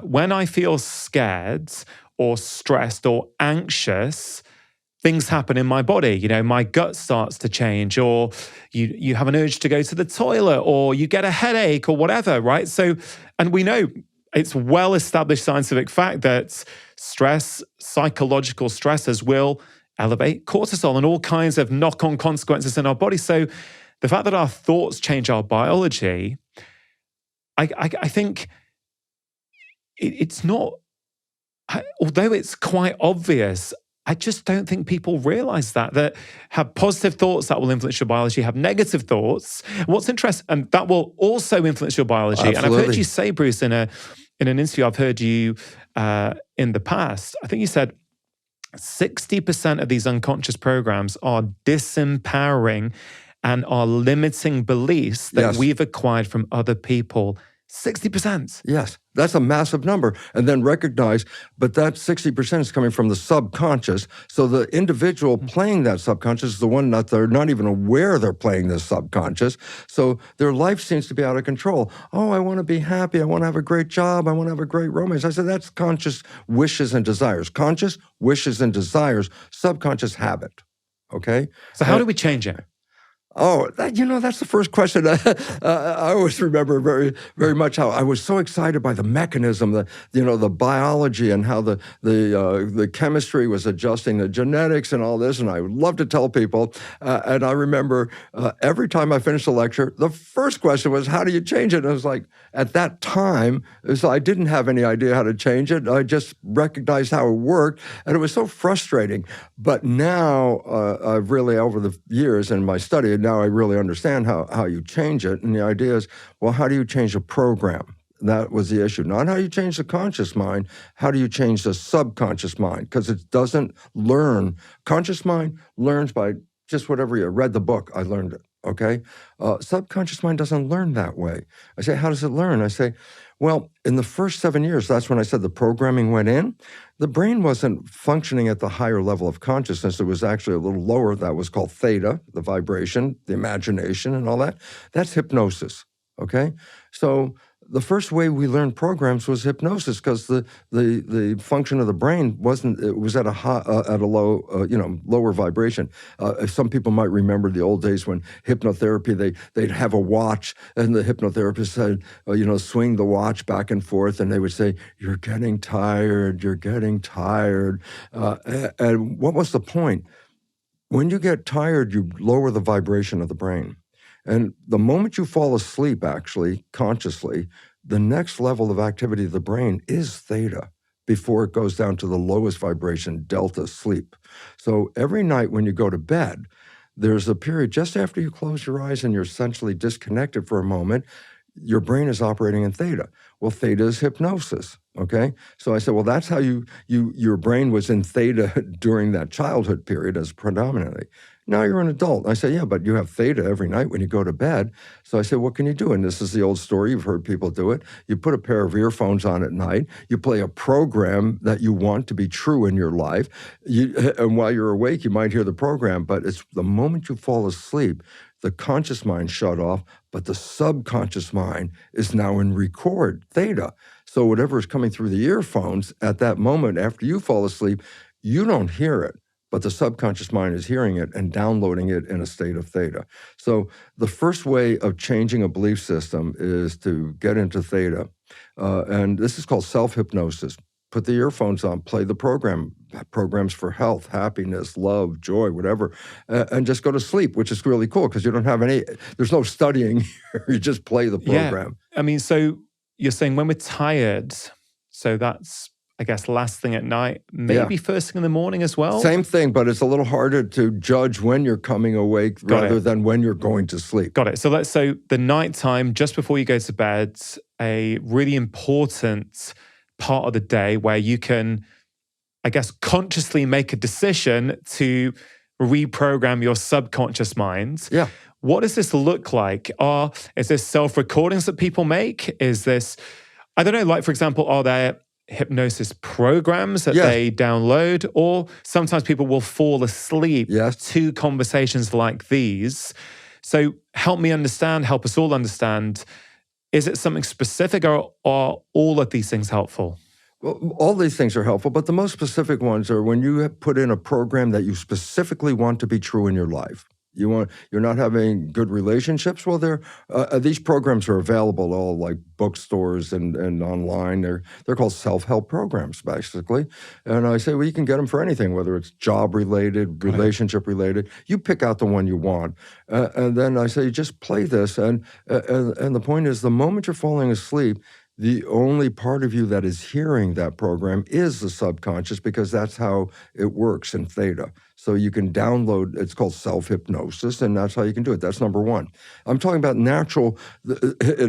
when I feel scared or stressed or anxious, things happen in my body. You know, my gut starts to change, or you have an urge to go to the toilet, or you get a headache or whatever, right? So, and we know it's well-established scientific fact that stress, psychological stresses will elevate cortisol and all kinds of knock-on consequences in our body. So the fact that our thoughts change our biology, I think it's not, although it's quite obvious, I just don't think people realize that have positive thoughts that will influence your biology, have negative thoughts. What's interesting, and that will also influence your biology. Absolutely. And I've heard you say, Bruce, in an interview I've heard you in the past, I think you said 60% of these unconscious programs are disempowering and are limiting beliefs that we've acquired from other people. 60%. Yes, that's a massive number. And then recognize, but that 60% is coming from the subconscious. So the individual playing that subconscious is the one that they're not even aware they're playing this subconscious. So their life seems to be out of control. Oh, I want to be happy. I want to have a great job. I want to have a great romance. I said, that's conscious wishes and desires. Conscious wishes and desires, subconscious habit. Okay? So how do we change it? Oh, that's the first question. I always remember very, very much how I was so excited by the mechanism, the biology, and how the chemistry was adjusting the genetics and all this. And I would love to tell people. And I remember every time I finished a lecture, the first question was, "How do you change it?" And I was like, at that time, I didn't have any idea how to change it. I just recognized how it worked, and it was so frustrating. But now, I've really, over the years in my study, now I really understand how you change it. And the idea is, well, how do you change a program? That was the issue. Not how you change the conscious mind, how do you change the subconscious mind? Because it doesn't learn. Conscious mind learns by just whatever you read the book, I learned it, okay? Subconscious mind doesn't learn that way. I say, how does it learn? I say, well, in the first 7 years, that's when I said the programming went in. The brain wasn't functioning at the higher level of consciousness. It was actually a little lower. That was called theta, the vibration, the imagination, and all that. That's hypnosis, okay? So the first way we learned programs was hypnosis, because the function of the brain was at a lower vibration. Some people might remember the old days when hypnotherapy, they'd have a watch, and the hypnotherapist said, swing the watch back and forth, and they would say, "You're getting tired, you're getting tired." And what was the point? When you get tired, you lower the vibration of the brain. And the moment you fall asleep, actually, consciously, the next level of activity of the brain is theta before it goes down to the lowest vibration, delta, sleep. So every night when you go to bed, there's a period just after you close your eyes and you're essentially disconnected for a moment, your brain is operating in theta. Well, theta is hypnosis, okay? So I said, well, that's how your brain was in theta during that childhood period as predominantly. Now you're an adult. I say, yeah, but you have theta every night when you go to bed. So I said, what can you do? And this is the old story. You've heard people do it. You put a pair of earphones on at night. You play a program that you want to be true in your life. And while you're awake, you might hear the program. But it's the moment you fall asleep, the conscious mind shut off, but the subconscious mind is now in record theta. So whatever is coming through the earphones at that moment after you fall asleep, you don't hear it, but the subconscious mind is hearing it and downloading it in a state of theta. So the first way of changing a belief system is to get into theta. And this is called self-hypnosis. Put the earphones on, play the programs for health, happiness, love, joy, whatever, and just go to sleep, which is really cool because you don't have there's no studying here. You just play the program. Yeah. I mean, so you're saying when we're tired, so that's, I guess, last thing at night, maybe first thing in the morning as well? Same thing, but it's a little harder to judge when you're coming awake rather than when you're going to sleep. Got it. So the nighttime, just before you go to bed, a really important part of the day where you can, I guess, consciously make a decision to reprogram your subconscious mind. Yeah. What does this look like? Is this self-recordings that people make? Is this, I don't know, like, for example, are there hypnosis programs that they download? Or sometimes people will fall asleep to conversations like these. So help us all understand, is it something specific, or are all of these things helpful? Well, all these things are helpful, but the most specific ones are when you put in a program that you specifically want to be true in your life. You're not having good relationships. Well, these programs are available all like bookstores and online. They're called self-help programs, basically. And I say, well, you can get them for anything, whether it's job related, relationship related. You pick out the one you want, and then I say, just play this. And the point is, the moment you're falling asleep, the only part of you that is hearing that program is the subconscious, because that's how it works in theta. So you can download, it's called self-hypnosis, and that's how you can do it. That's number one. I'm talking about in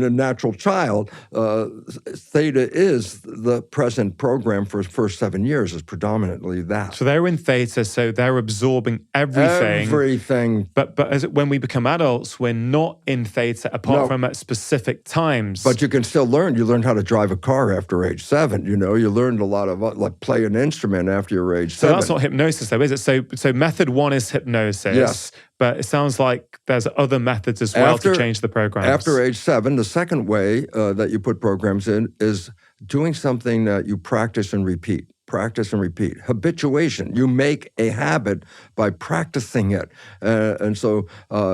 a natural child, theta is the present program for the first 7 years, is predominantly that. So they're in theta, so they're absorbing everything. Everything. But when we become adults, we're not in theta, apart from at specific times. But you can still learn. You learn how to drive a car after age 7. You learned a lot of, like, play an instrument after your age 7. So that's not hypnosis, though, is it? So method 1 is hypnosis. Yes. But it sounds like there's other methods as well to change the programs. After age 7, the second way that you put programs in is doing something that you practice and repeat. Practice and repeat. Habituation. You make a habit by practicing it. And so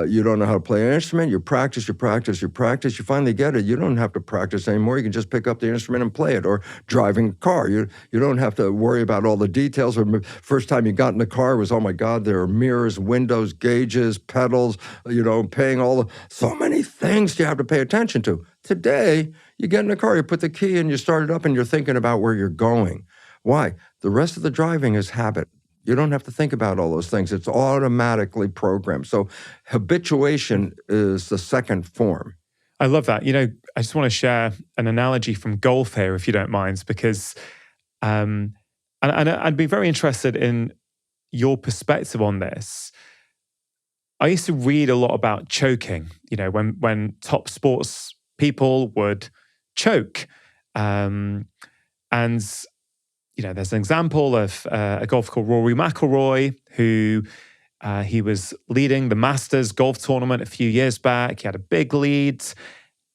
you don't know how to play an instrument. You practice, you practice, you practice. You finally get it. You don't have to practice anymore. You can just pick up the instrument and play it. Or driving a car. You don't have to worry about all the details. First time you got in the car was, oh my God, there are mirrors, windows, gauges, pedals, paying so many things you have to pay attention to. Today, you get in the car, you put the key in, you start it up, and you're thinking about where you're going. Why? The rest of the driving is habit. You don't have to think about all those things. It's automatically programmed. So habituation is the second form. I love that. I just want to share an analogy from golf here, if you don't mind, because and I'd be very interested in your perspective on this. I used to read a lot about choking, when top sports people would choke. And there's an example of a golfer called Rory McIlroy, who he was leading the Masters golf tournament a few years back. He had a big lead.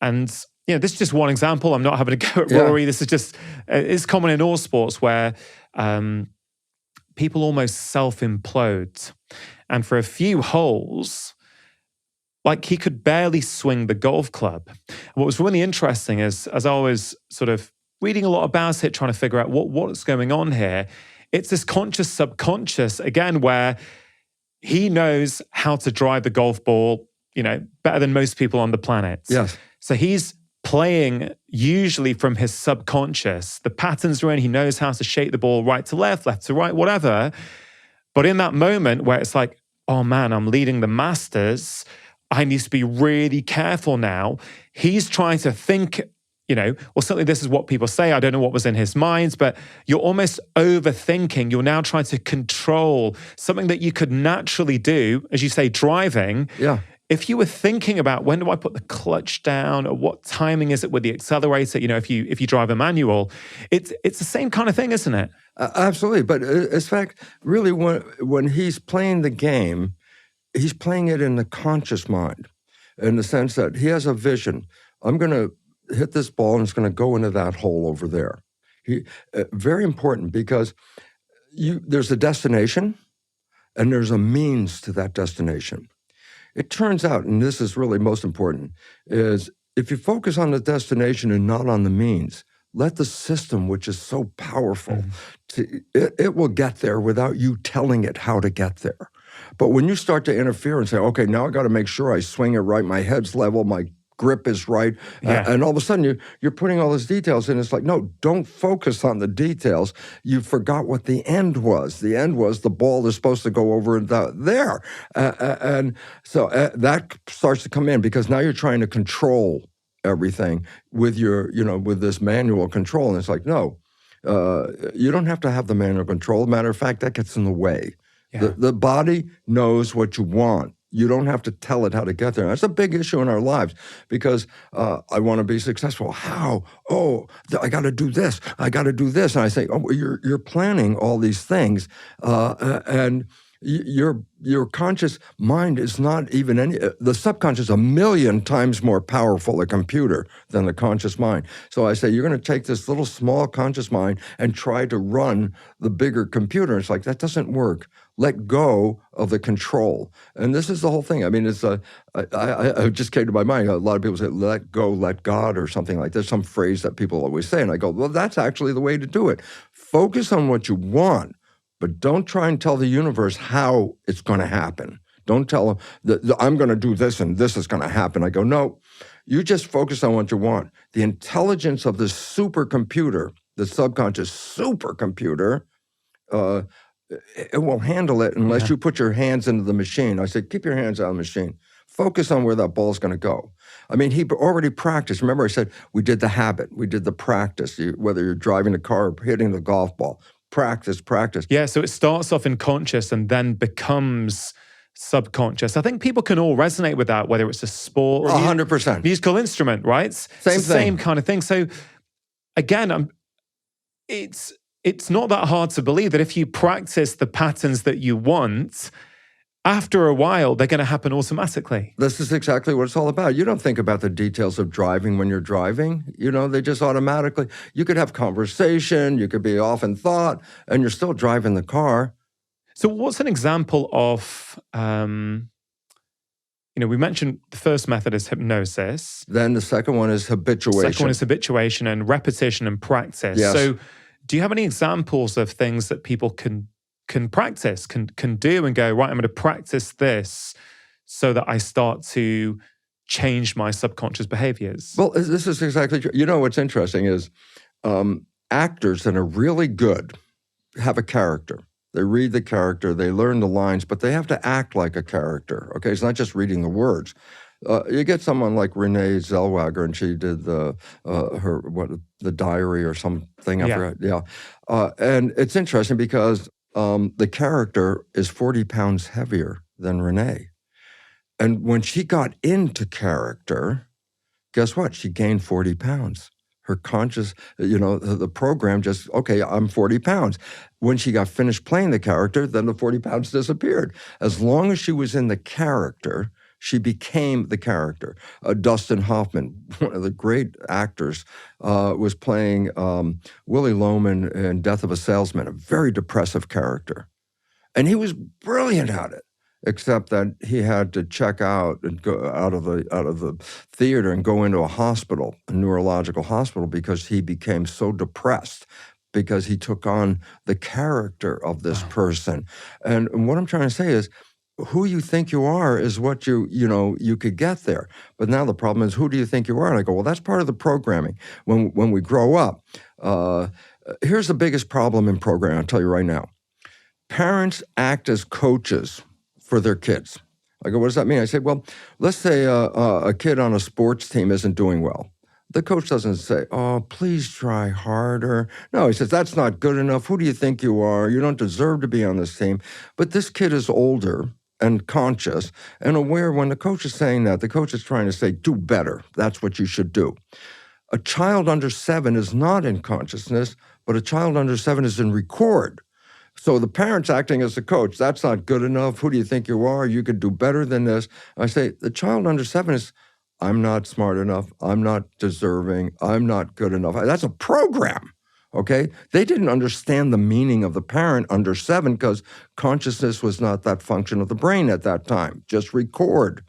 And, this is just one example. I'm not having a go at Rory. This is just, it's common in all sports where people almost self-implode. And for a few holes, like, he could barely swing the golf club. And what was really interesting is, as I was sort of reading a lot about it, trying to figure out what's going on here, it's this conscious subconscious, again, where he knows how to drive the golf ball, better than most people on the planet. Yes. So he's playing usually from his subconscious. The patterns are in, he knows how to shape the ball right to left to right, whatever. But in that moment where it's like, oh man, I'm leading the Masters, I need to be really careful now. He's trying to think, well, certainly this is what people say. I don't know what was in his mind, but you're almost overthinking. You're now trying to control something that you could naturally do, as you say, driving. Yeah. If you were thinking about, when do I put the clutch down, or what timing is it with the accelerator? If you drive a manual, it's the same kind of thing, isn't it? Absolutely. But in fact, really, when he's playing the game, he's playing it in the conscious mind, in the sense that he has a vision. I'm going to hit this ball and it's going to go into that hole over there. Very important, because there's a destination and there's a means to that destination. It turns out, and this is really most important, is if you focus on the destination and not on the means, let the system, which is so powerful, it will get there without you telling it how to get there. But when you start to interfere and say, okay, now I got to make sure I swing it right, my head's level, my grip is right, and all of a sudden you're putting all those details in. It's like, no, don't focus on the details. You forgot what the end was. The end was the ball is supposed to go over there. And so that starts to come in, because now you're trying to control everything with with this manual control. And it's like, no, you don't have to have the manual control. Matter of fact, that gets in the way. Yeah. The body knows what you want. You don't have to tell it how to get there. That's a big issue in our lives, because I want to be successful. How? Oh, I got to do this. I got to do this. And I say, oh, you're planning all these things, and Your conscious mind is not even the subconscious is 1,000,000 times more powerful, a computer, than the conscious mind. So I say, you're going to take this little small conscious mind and try to run the bigger computer. It's like, that doesn't work. Let go of the control. And this is the whole thing. I mean, it's I just came to my mind. A lot of people say, let go, let God, or something like that. Some phrase that people always say. And I go, well, that's actually the way to do it. Focus on what you want, but don't try and tell the universe how it's going to happen. Don't tell them that I'm going to do this and this is going to happen. I go, no, you just focus on what you want. The intelligence of this supercomputer, the subconscious supercomputer, it won't handle it unless you put your hands into the machine. I said, keep your hands out of the machine. Focus on where that ball's going to go. I mean, he already practiced. Remember I said, we did the habit. We did the practice. Whether you're driving the car or hitting the golf ball. Practice. Yeah, so it starts off in conscious and then becomes subconscious. I think people can all resonate with that, whether it's a sport or 100%. musical instrument, right? It's the same kind of thing. So again, it's not that hard to believe that if you practice the patterns that you want, after a while, they're going to happen automatically. This is exactly what it's all about. You don't think about the details of driving when you're driving. They just automatically, you could have conversation, you could be off in thought, and you're still driving the car. So what's an example of, we mentioned the first method is hypnosis. Then the second one is habituation. The second one is habituation and repetition and practice. Yes. So do you have any examples of things that people can practice, can do and go, right, I'm going to practice this so that I start to change my subconscious behaviors? Well, this is exactly true. What's interesting is actors that are really good have a character. They read the character, they learn the lines, but they have to act like a character, okay? It's not just reading the words. You get someone like Renee Zellweger, and she did the diary or something. I forgot. Yeah. And it's interesting because the character is 40 pounds heavier than Renee. And when she got into character, guess what? She gained 40 pounds. Her conscious, the program just, okay, I'm 40 pounds. When she got finished playing the character, then the 40 pounds disappeared. As long as she was in the character, she became the character. Dustin Hoffman, one of the great actors, was playing Willie Loman in Death of a Salesman, a very depressive character. And he was brilliant at it, except that he had to check out and go out of the theater and go into a hospital, a neurological hospital, because he became so depressed because he took on the character of this person. And what I'm trying to say is, who you think you are is what you could get there. But now the problem is, who do you think you are? And I go, well, that's part of the programming. When we grow up, here's the biggest problem in programming, I'll tell you right now. Parents act as coaches for their kids. I go, what does that mean? I say, well, let's say a kid on a sports team isn't doing well. The coach doesn't say, oh, please try harder. No, he says, that's not good enough. Who do you think you are? You don't deserve to be on this team. But this kid is older and conscious and aware when the coach is saying that, the coach is trying to say, do better. That's what you should do. A child under 7 is not in consciousness, but a child under 7 is in record. So the parent's acting as the coach. That's not good enough. Who do you think you are? You could do better than this. I say, the child under 7 is, I'm not smart enough. I'm not deserving. I'm not good enough. That's a program. Okay? They didn't understand the meaning of the parent under 7 because consciousness was not that function of the brain at that time. Just record.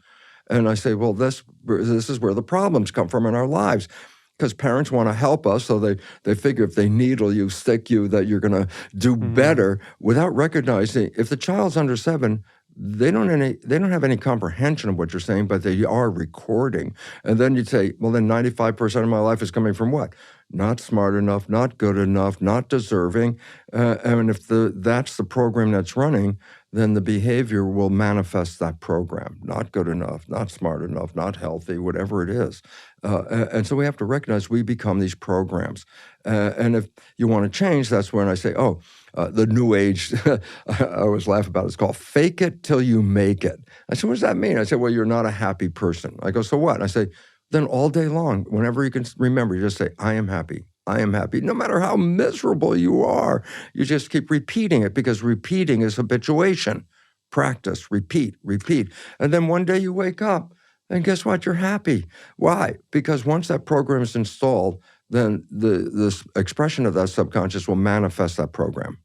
And I say, well, this is where the problems come from in our lives. Because parents want to help us, so they figure if they needle you, stick you, that you're going to do better without recognizing if the child's under 7, they don't have any comprehension of what you're saying, but they are recording. And then you'd say, well, then 95% of my life is coming from what? Not smart enough, not good enough, not deserving. And if that's the program that's running, then the behavior will manifest that program. Not good enough, not smart enough, not healthy, whatever it is. And so we have to recognize we become these programs. And if you want to change, that's when I say, the new age, I always laugh about it, it's called fake it till you make it. I said, what does that mean? I said, well, you're not a happy person. I go, so what? I say, then all day long, whenever you can remember, you just say, I am happy. I am happy. No matter how miserable you are, you just keep repeating it because repeating is habituation. practice, repeat, repeat. And then one day you wake up and guess what? You're happy. Why? Because once that program is installed, then the expression of that subconscious will manifest that program.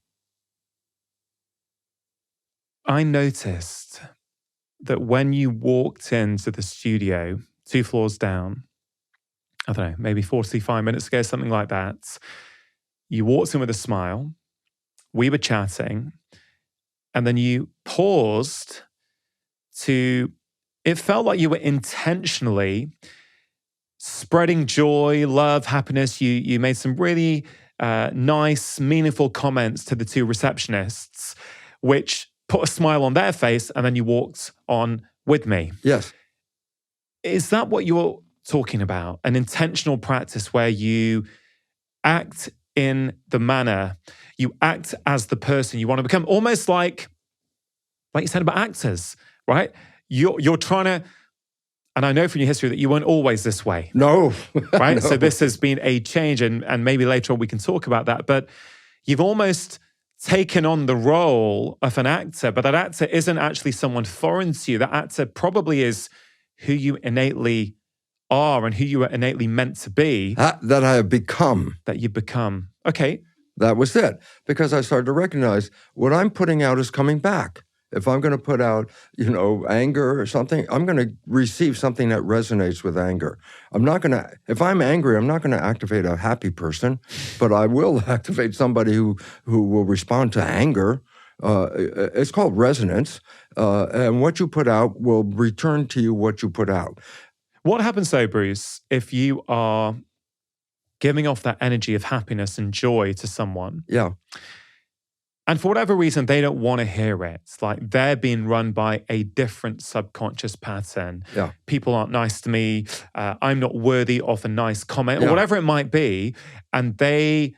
I noticed that when you walked into the studio 2 floors down, I don't know, maybe 45 minutes ago, something like that, you walked in with a smile, we were chatting, and then you paused it felt like you were intentionally spreading joy, love, happiness. You made some really nice, meaningful comments to the 2 receptionists, which put a smile on their face, and then you walked on with me. Yes. Is that what you're talking about? An intentional practice where you act in the manner, you act as the person you want to become, almost like you said about actors, right? You're trying to, and I know from your history that you weren't always this way. No. Right? No. So this has been a change, and maybe later on we can talk about that, but you've almost taken on the role of an actor, but that actor isn't actually someone foreign to you. That actor probably is who you innately are and who you are innately meant to be. That I have become. That you become. Okay. That was it. Because I started to recognize what I'm putting out is coming back. If I'm going to put out, anger or something, I'm going to receive something that resonates with anger. If I'm angry, I'm not going to activate a happy person, but I will activate somebody who will respond to anger. It's called resonance. And what you put out will return to you what you put out. What happens though, Bruce, if you are giving off that energy of happiness and joy to someone? Yeah. And for whatever reason, they don't want to hear it. It's like they're being run by a different subconscious pattern. Yeah. People aren't nice to me. I'm not worthy of a nice comment, or whatever it might be. And they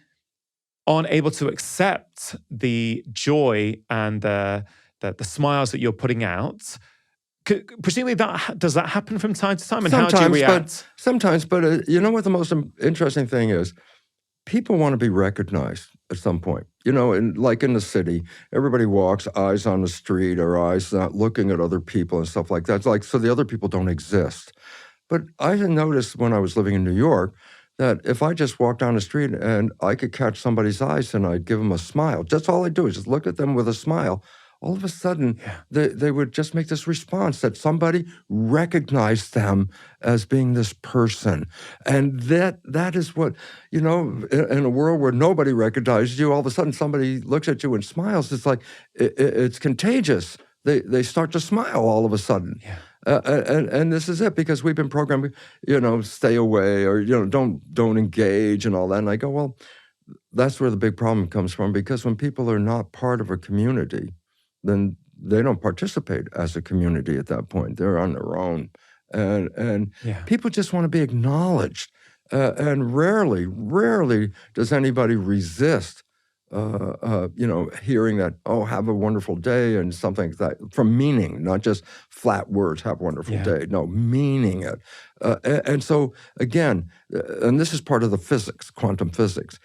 aren't able to accept the joy and the smiles that you're putting out. Presumably, does that happen from time to time? And sometimes, how do you react? Sometimes, but you know what the most interesting thing is? People want to be recognized at some point. Like in the city, everybody walks, eyes on the street or eyes not looking at other people and stuff like that. It's like, so the other people don't exist. But I noticed when I was living in New York that if I just walked down the street and I could catch somebody's eyes and I'd give them a smile, that's all I do is just look at them with a smile. All of a sudden, they would just make this response that somebody recognized them as being this person. And that is what, in a world where nobody recognizes you, all of a sudden somebody looks at you and smiles. It's like, it's contagious. They start to smile all of a sudden. Yeah. And this is it, because we've been programmed, stay away or, don't engage and all that. And I go, well, that's where the big problem comes from, because when people are not part of a community, then they don't participate as a community at that point. They're on their own. And people just want to be acknowledged. And rarely does anybody resist, hearing that, oh, have a wonderful day and something like that, from meaning, not just flat words, have a wonderful day. No, meaning it. And so, again, and this is part of the physics, quantum physics,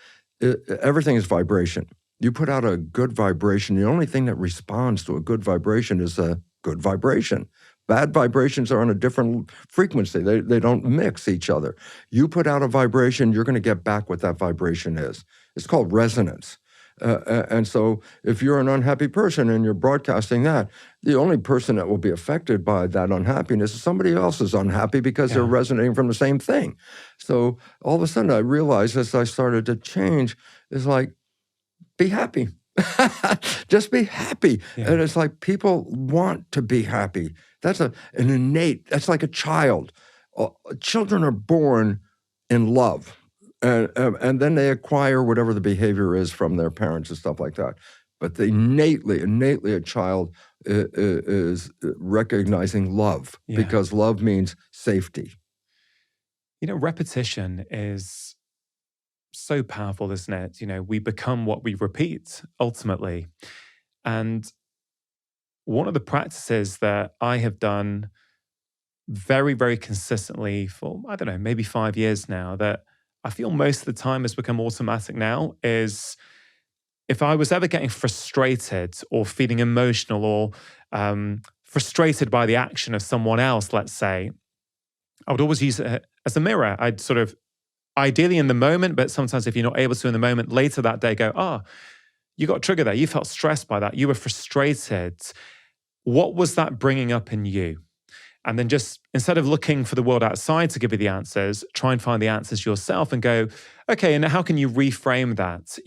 everything is vibration. You put out a good vibration. The only thing that responds to a good vibration is a good vibration. Bad vibrations are on a different frequency. They don't mix each other. You put out a vibration, you're going to get back what that vibration is. It's called resonance. And so if you're an unhappy person and you're broadcasting that, the only person that will be affected by that unhappiness is somebody else is unhappy because they're resonating from the same thing. So all of a sudden I realized, as I started to change, it's like, be happy. Just be happy. Yeah. And it's like people want to be happy. That's an innate, that's like a child. Children are born in love. And then they acquire whatever the behavior is from their parents and stuff like that. But innately a child is recognizing love, because love means safety. Repetition is so powerful, isn't it? We become what we repeat, ultimately. And one of the practices that I have done very, very consistently for, I don't know, maybe 5 years now, that I feel most of the time has become automatic now, is if I was ever getting frustrated or feeling emotional or frustrated by the action of someone else, let's say, I would always use it as a mirror. I'd sort of, ideally in the moment, but sometimes if you're not able to in the moment, later that day go, you got triggered there. You felt stressed by that. You were frustrated. What was that bringing up in you? And then just, instead of looking for the world outside to give you the answers, try and find the answers yourself and go, okay, and how can you reframe that?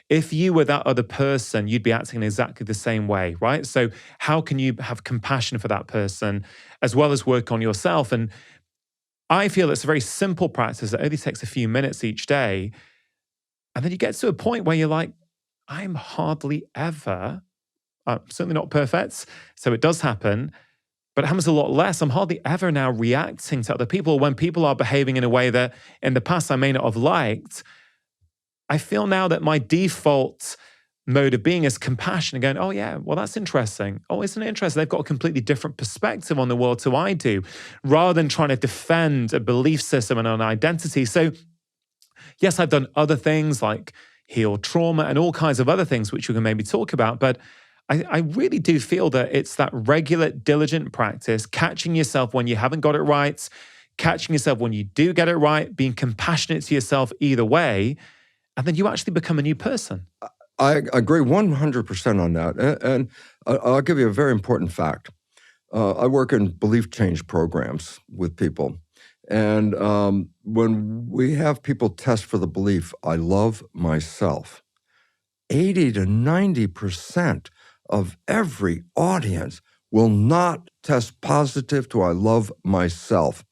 If you were that other person, you'd be acting in exactly the same way, right? So how can you have compassion for that person as well as work on yourself? And I feel it's a very simple practice that only takes a few minutes each day. And then you get to a point where you're like, I'm hardly ever, I'm certainly not perfect, so it does happen, but it happens a lot less. I'm hardly ever now reacting to other people when people are behaving in a way that in the past I may not have liked. I feel now that my default mode of being is compassion and going, oh yeah, well that's interesting. Oh, isn't it interesting? They've got a completely different perspective on the world to I do, rather than trying to defend a belief system and an identity. So yes, I've done other things like heal trauma and all kinds of other things, which we can maybe talk about, but I really do feel that it's that regular, diligent practice, catching yourself when you haven't got it right, catching yourself when you do get it right, being compassionate to yourself either way, and then you actually become a new person. I agree 100% on that. And I'll give you a very important fact. I work in belief change programs with people. And when we have people test for the belief, I love myself, 80 to 90% of every audience will not test positive to I love myself.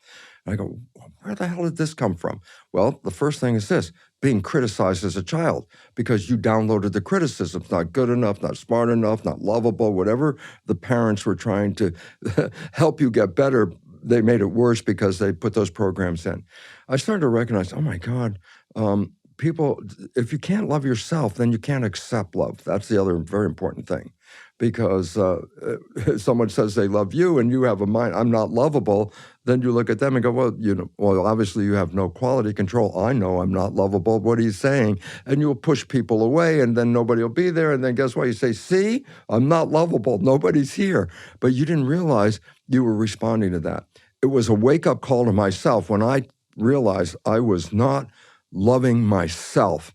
And I go, where the hell did this come from? Well, the first thing is this, being criticized as a child because you downloaded the criticisms, not good enough, not smart enough, not lovable, whatever the parents were trying to help you get better, they made it worse because they put those programs in. I started to recognize, oh my God, people, if you can't love yourself, then you can't accept love. That's the other very important thing. Because if someone says they love you and you have a mind, I'm not lovable, then you look at them and go, well, obviously you have no quality control. I know I'm not lovable. What are you saying? And you'll push people away and then nobody will be there. And then guess what? You say, see, I'm not lovable. Nobody's here. But you didn't realize you were responding to that. It was a wake-up call to myself when I realized I was not loving myself.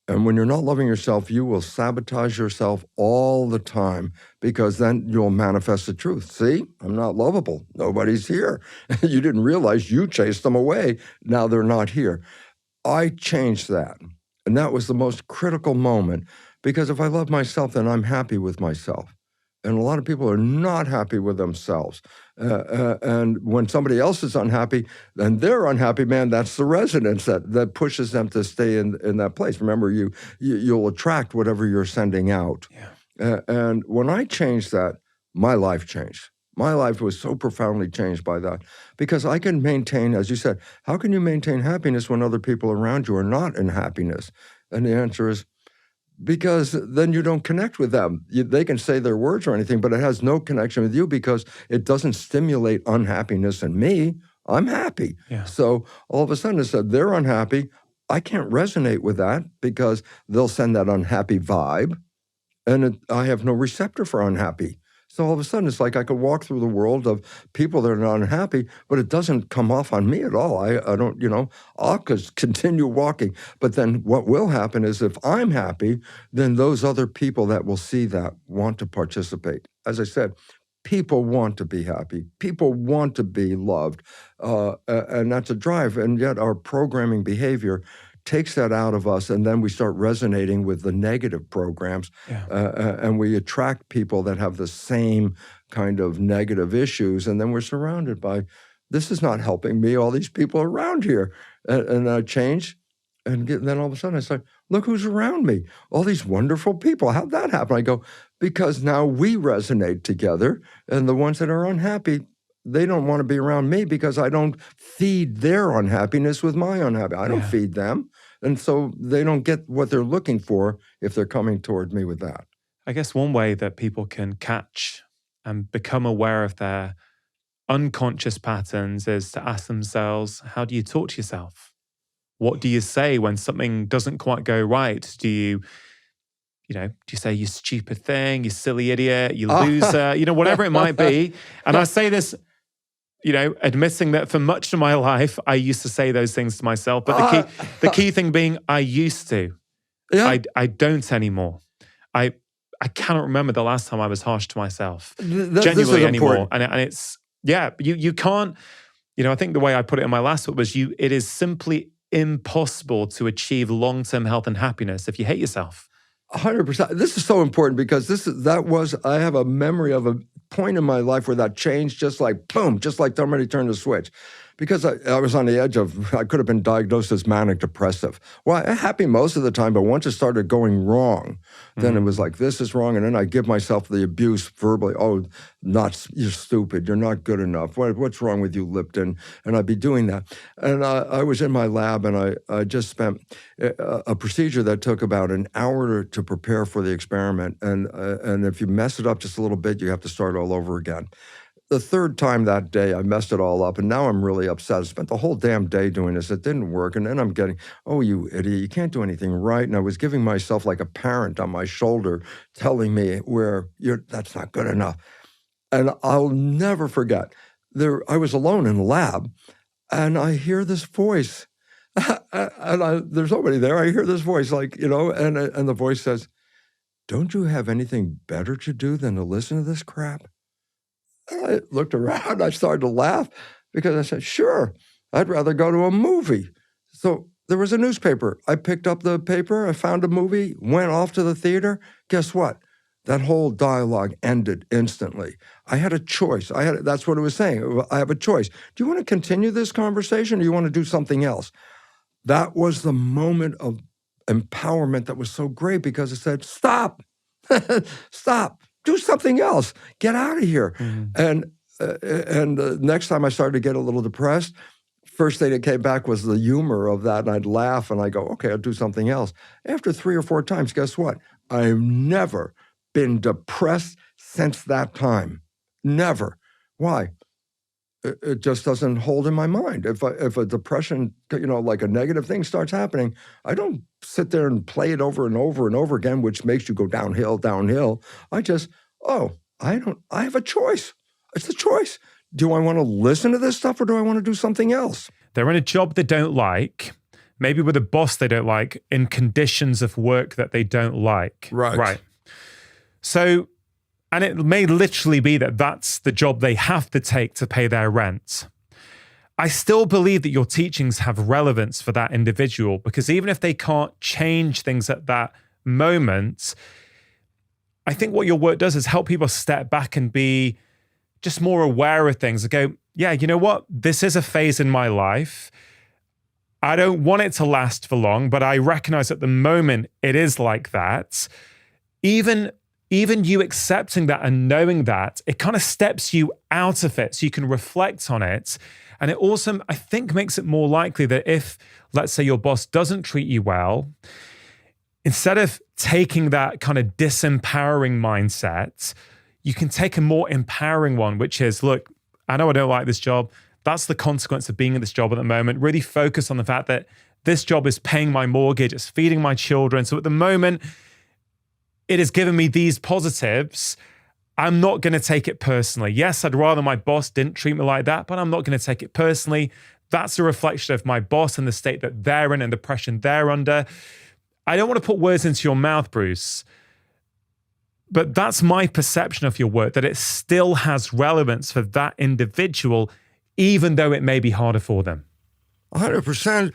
And when you're not loving yourself, you will sabotage yourself all the time because then you'll manifest the truth. See, I'm not lovable. Nobody's here. You didn't realize you chased them away. Now they're not here. I changed that. And that was the most critical moment because if I love myself, then I'm happy with myself. And a lot of people are not happy with themselves. And when somebody else is unhappy, and they're unhappy, man, that's the resonance that pushes them to stay in that place. Remember, you'll attract whatever you're sending out. Yeah. And when I changed that, my life changed. My life was so profoundly changed by that because I can maintain, as you said, how can you maintain happiness when other people around you are not in happiness? And the answer is, because then you don't connect with them. They can say their words or anything, but it has no connection with you because it doesn't stimulate unhappiness in me. I'm happy. Yeah. So all of a sudden, they're unhappy. I can't resonate with that because they'll send that unhappy vibe, and I have no receptor for unhappy. So all of a sudden, it's like I could walk through the world of people that are not unhappy, but it doesn't come off on me at all. I don't, I'll just continue walking. But then what will happen is if I'm happy, then those other people that will see that want to participate. As I said, people want to be happy. People want to be loved. And that's a drive. And yet our programming behavior takes that out of us, and then we start resonating with the negative programs, and we attract people that have the same kind of negative issues, and then we're surrounded by, this is not helping me, all these people around here. And I change, and then all of a sudden I say, look who's around me, all these wonderful people. How'd that happen? I go, because now we resonate together, and the ones that are unhappy, they don't want to be around me because I don't feed their unhappiness with my unhappiness. I don't feed them. And so they don't get what they're looking for if they're coming toward me with that. I guess one way that people can catch and become aware of their unconscious patterns is to ask themselves, how do you talk to yourself? What do you say when something doesn't quite go right? Do you do you say you stupid thing, you silly idiot, you loser, whatever it might be. And I say this, admitting that for much of my life, I used to say those things to myself. But the key thing being, I used to. Yeah. I don't anymore. I cannot remember the last time I was harsh to myself, This genuinely is anymore. important. And it's, you can't, I think the way I put it in my last book was it is simply impossible to achieve long-term health and happiness if you hate yourself. 100%. This is so important because I have a memory of a point in my life where that changed, just like boom, just like somebody turned a switch. Because I was on the edge of, I could have been diagnosed as manic depressive. Well, I'm happy most of the time, but once it started going wrong, then it was like, this is wrong. And then I give myself the abuse verbally. Oh, you're stupid. You're not good enough. What's wrong with you, Lipton? And I'd be doing that. And I was in my lab and I just spent a procedure that took about an hour to prepare for the experiment. And if you mess it up just a little bit, you have to start all over again. The third time that day, I messed it all up, and now I'm really upset. I spent the whole damn day doing this. It didn't work, and then I'm getting, oh, you idiot, you can't do anything right. And I was giving myself like a parent on my shoulder telling me that's not good enough. And I'll never forget, I was alone in the lab, and I hear this voice. And there's nobody there. I hear this voice and the voice says, don't you have anything better to do than to listen to this crap? I looked around, I started to laugh because I said, sure, I'd rather go to a movie. So there was a newspaper. I picked up the paper, I found a movie, went off to the theater. Guess what? That whole dialogue ended instantly. I had a choice. That's what it was saying. I have a choice. Do you want to continue this conversation or do you want to do something else? That was the moment of empowerment that was so great because it said, stop, stop. Do something else. Get out of here. Mm-hmm. And next time I started to get a little depressed, first thing that came back was the humor of that, and I'd laugh and I go, okay, I'll do something else. After 3 or 4 times, guess what? I've never been depressed since that time. Never. Why? It just doesn't hold in my mind. If a depression, like a negative thing starts happening, I don't sit there and play it over and over and over again, which makes you go downhill. I just, I have a choice. It's a choice. Do I want to listen to this stuff or do I want to do something else? They're in a job they don't like, maybe with a boss they don't like, in conditions of work that they don't like. Right. So, and it may literally be that that's the job they have to take to pay their rent. I still believe that your teachings have relevance for that individual because even if they can't change things at that moment, I think what your work does is help people step back and be just more aware of things and go, yeah, you know what? This is a phase in my life. I don't want it to last for long, but I recognize at the moment it is like that. Even you accepting that and knowing that, it kind of steps you out of it so you can reflect on it. And it also, I think, makes it more likely that if, let's say, your boss doesn't treat you well, instead of taking that kind of disempowering mindset, you can take a more empowering one, which is, look, I know I don't like this job. That's the consequence of being in this job at the moment. Really focus on the fact that this job is paying my mortgage, it's feeding my children. So at the moment, it has given me these positives. I'm not going to take it personally. Yes, I'd rather my boss didn't treat me like that, but I'm not going to take it personally. That's a reflection of my boss and the state that they're in and the pressure they're under. I don't want to put words into your mouth, Bruce, but that's my perception of your work, that it still has relevance for that individual, even though it may be harder for them. 100%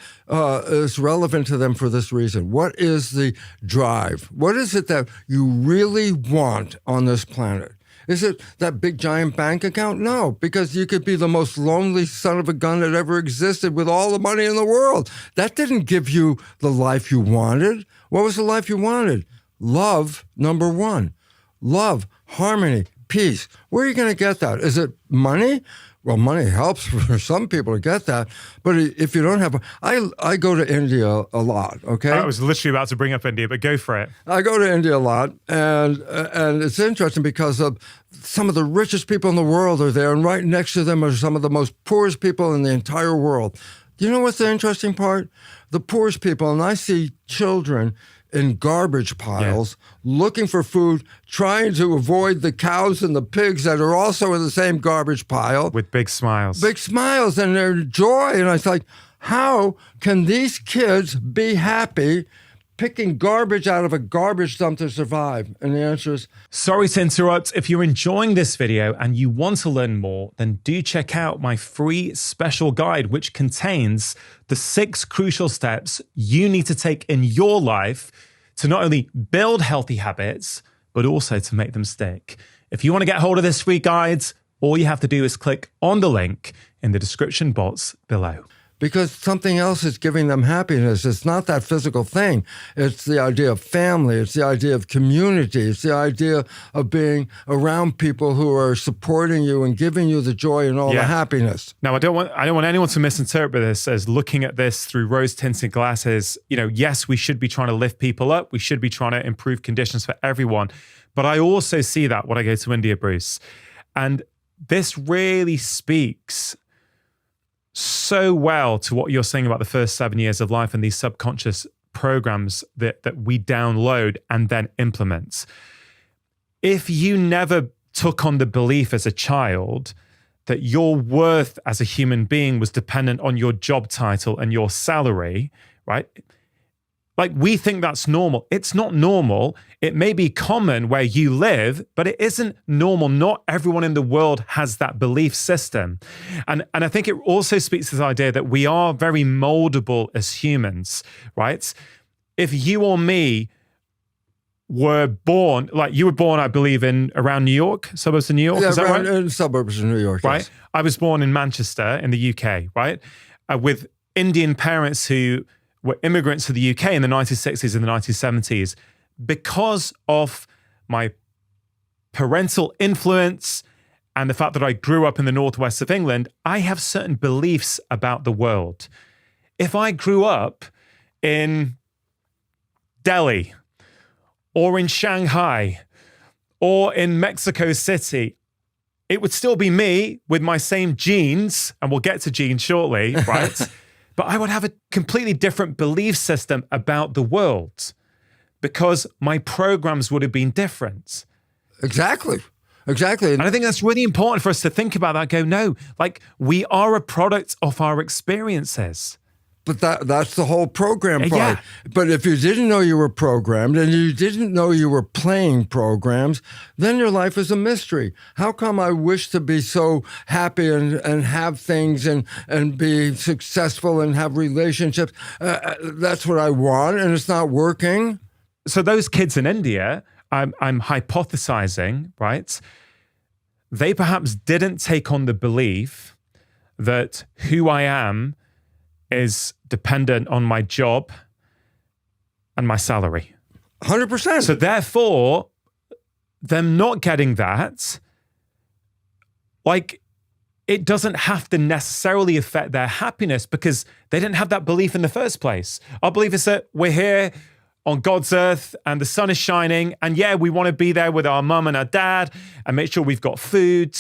is relevant to them for this reason. What is the drive? What is it that you really want on this planet? Is it that big giant bank account? No, because you could be the most lonely son of a gun that ever existed with all the money in the world. That didn't give you the life you wanted. What was the life you wanted? Love, number one. Love, harmony, peace. Where are you going to get that? Is it money? Well, money helps for some people to get that, but if you don't have, I go to India a lot. Okay, I was literally about to bring up India, but go for it. I go to India a lot, and it's interesting because of some of the richest people in the world are there, and right next to them are some of the most poorest people in the entire world. Do you know what's the interesting part? The poorest people, and I see children in garbage piles, looking for food, trying to avoid the cows and the pigs that are also in the same garbage pile. With big smiles. Big smiles and their joy. And I was like, how can these kids be happy picking garbage out of a garbage dump to survive? And the answer is... Sorry to interrupt. If you're enjoying this video and you want to learn more, then do check out my free special guide, which contains the 6 crucial steps you need to take in your life to not only build healthy habits, but also to make them stick. If you want to get hold of this free guide, all you have to do is click on the link in the description box below. Because something else is giving them happiness. It's not that physical thing. It's the idea of family. It's the idea of community. It's the idea of being around people who are supporting you and giving you the joy and all the happiness. Now, I don't want anyone to misinterpret this as looking at this through rose-tinted glasses. You know, yes, we should be trying to lift people up. We should be trying to improve conditions for everyone. But I also see that when I go to India, Bruce. And this really speaks so well to what you're saying about the first 7 years of life and these subconscious programs that we download and then implement. If you never took on the belief as a child that your worth as a human being was dependent on your job title and your salary, right? Like, we think that's normal. It's not normal. It may be common where you live, but it isn't normal. Not everyone in the world has that belief system. And I think it also speaks to this idea that we are very moldable as humans, right? If you or me were born, like you were born, I believe, in around New York, suburbs of New York, is that right? In suburbs of New York, right? Yes. I was born in Manchester in the UK, right? With Indian parents who were immigrants to the UK in the 1960s and the 1970s. Because of my parental influence and the fact that I grew up in the northwest of England, I have certain beliefs about the world. If I grew up in Delhi or in Shanghai or in Mexico City, it would still be me with my same genes, and we'll get to genes shortly, right? But I would have a completely different belief system about the world because my programs would have been different. Exactly. Exactly. And I think that's really important for us to think about that. Go, no, like, we are a product of our experiences. But that's the whole program part. Yeah. But if you didn't know you were programmed and you didn't know you were playing programs, then your life is a mystery. How come I wish to be so happy and have things and be successful and have relationships? That's what I want, and it's not working. So those kids in India, I'm hypothesizing, right? They perhaps didn't take on the belief that who I am is dependent on my job and my salary. 100%. So therefore, them not getting that, like, it doesn't have to necessarily affect their happiness because they didn't have that belief in the first place. Our belief is that we're here on God's earth and the sun is shining, and yeah, we want to be there with our mum and our dad and make sure we've got food.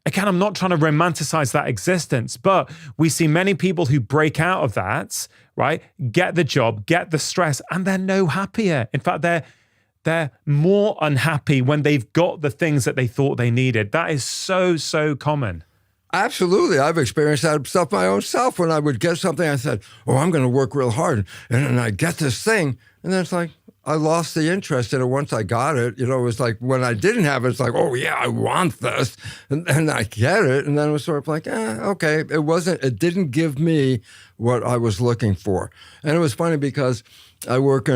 Again, I'm not trying to romanticize that existence, but we see many people who break out of that, right? Get the job, get the stress, and they're no happier. In fact, they're more unhappy when they've got the things that they thought they needed. That is so, so common. Absolutely. I've experienced that stuff my own self. When I would get something, I said, oh, I'm going to work real hard. And then I get this thing, and then it's like, I lost the interest in it once I got it. You know, it was like when I didn't have it, it's like, oh, yeah, I want this. And I get it. And then it was sort of like, okay. It didn't give me what I was looking for. And it was funny because I work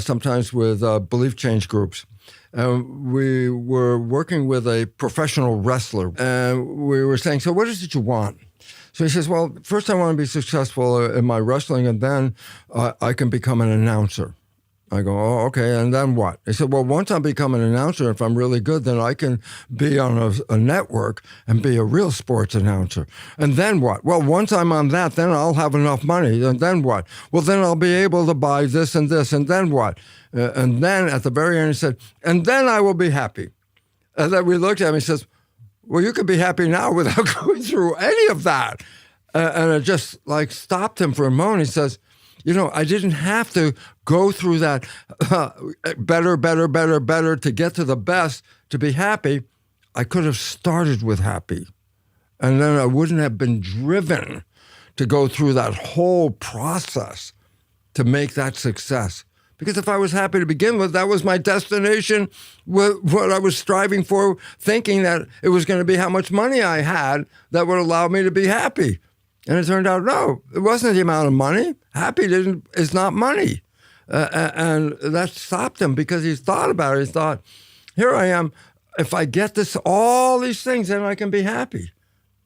sometimes with belief change groups. We were working with a professional wrestler. And we were saying, so what is it you want? So he says, well, first I want to be successful in my wrestling, and then I can become an announcer. I go, oh, okay, and then what? He said, well, once I become an announcer, if I'm really good, then I can be on a network and be a real sports announcer. And then what? Well, once I'm on that, then I'll have enough money. And then what? Well, then I'll be able to buy this and this, and then what? And then at the very end, he said, and then I will be happy. And then we looked at him, he says, well, you could be happy now without going through any of that. And it just like stopped him for a moment. He says, I didn't have to go through that better to get to the best to be happy. I could have started with happy. And then I wouldn't have been driven to go through that whole process to make that success. Because if I was happy to begin with, that was my destination, what I was striving for, thinking that it was going to be how much money I had that would allow me to be happy. And it turned out, no, it wasn't the amount of money. Happy is not money. And that stopped him because he thought about it. He thought, here I am. If I get all these things, then I can be happy.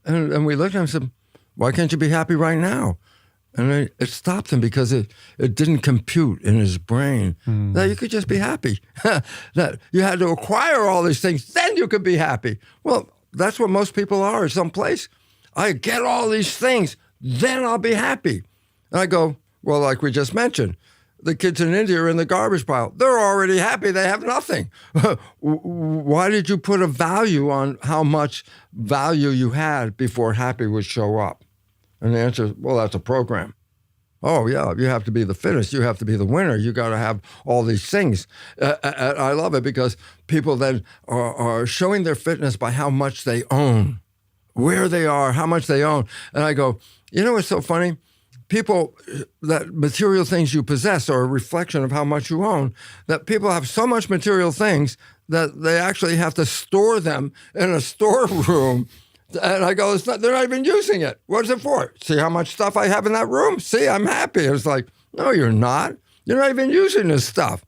And we looked at him and said, why can't you be happy right now? And it stopped him because it didn't compute in his brain that you could just be happy. That you had to acquire all these things, then you could be happy. Well, that's what most people are someplace. I get all these things, then I'll be happy. And I go, well, like we just mentioned, the kids in India are in the garbage pile. They're already happy. They have nothing. Why did you put a value on how much value you had before happy would show up? And the answer is, well, that's a program. Oh, yeah, you have to be the fittest. You have to be the winner. You got to have all these things. I love it because people then are showing their fitness by how much they own, where they are, how much they own. And I go, what's so funny? People, that material things you possess are a reflection of how much you own, that people have so much material things that they actually have to store them in a storeroom. And I go, they're not even using it. What's it for? See how much stuff I have in that room? See, I'm happy. It's like, no, you're not. You're not even using this stuff.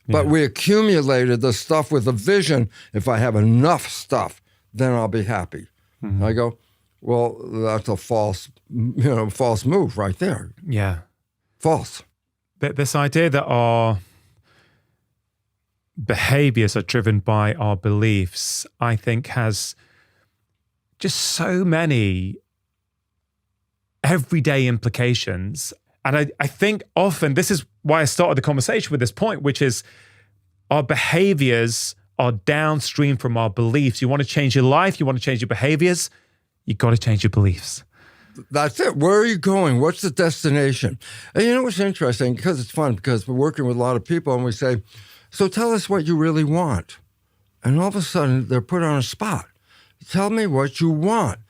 But we accumulated the stuff with a vision. If I have enough stuff, then I'll be happy. Mm-hmm. I go, well, that's a false move right there. Yeah. False. But this idea that our behaviors are driven by our beliefs, I think has just so many everyday implications. And I think often, this is why I started the conversation with this point, which is our behaviors are downstream from our beliefs. You want to change your life, you want to change your behaviors, you've got to change your beliefs. That's it. Where are you going? What's the destination? And what's interesting, because it's fun, because we're working with a lot of people and we say, so tell us what you really want. And all of a sudden, they're put on a spot. Tell me what you want.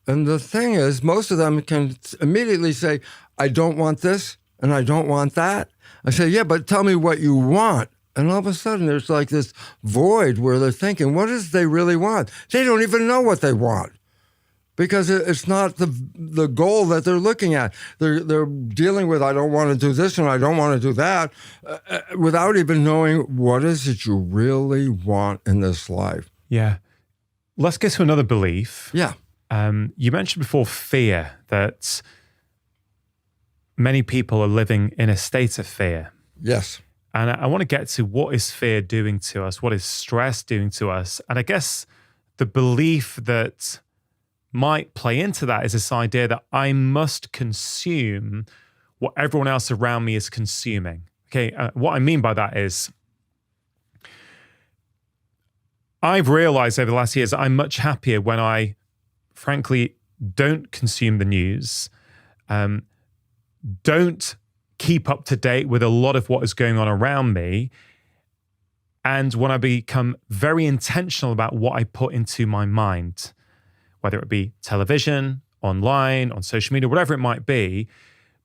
And the thing is, most of them can immediately say, I don't want this and I don't want that. I say, yeah, but tell me what you want. And all of a sudden, there's like this void where they're thinking, what is they really want? They don't even know what they want because it's not the goal that they're looking at. They're dealing with, I don't want to do this and I don't want to do that, without even knowing what is it you really want in this life. Yeah. Let's get to another belief. Yeah. You mentioned before fear, that many people are living in a state of fear. Yes. And I want to get to what is fear doing to us? What is stress doing to us? And I guess the belief that might play into that is this idea that I must consume what everyone else around me is consuming. Okay, what I mean by that is I've realized over the last years that I'm much happier when I, frankly, don't consume the news, don't keep up to date with a lot of what is going on around me, and when I become very intentional about what I put into my mind, whether it be television, online, on social media, whatever it might be,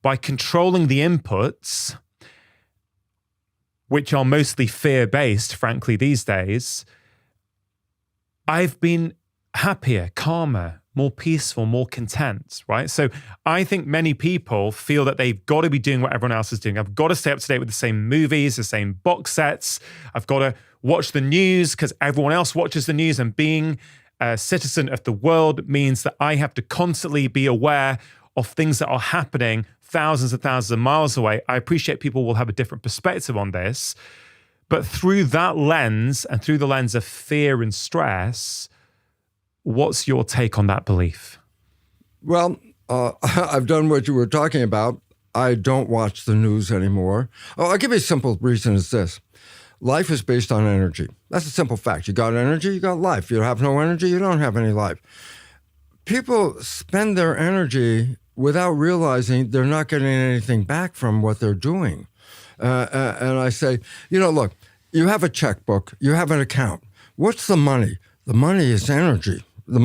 by controlling the inputs, which are mostly fear-based, frankly, these days, I've been happier, calmer, more peaceful, more content, right? So I think many people feel that they've got to be doing what everyone else is doing. I've got to stay up to date with the same movies, the same box sets. I've got to watch the news because everyone else watches the news, and being a citizen of the world means that I have to constantly be aware of things that are happening thousands and thousands of miles away. I appreciate people will have a different perspective on this, but through that lens and through the lens of fear and stress, what's your take on that belief? Well, I've done what you were talking about. I don't watch the news anymore. I'll give you a simple reason. It's this. Life is based on energy. That's a simple fact. You got energy, you got life. You have no energy, you don't have any life. People spend their energy without realizing they're not getting anything back from what they're doing. And I say, look, you have a checkbook, you have an account. What's the money? The money is energy. The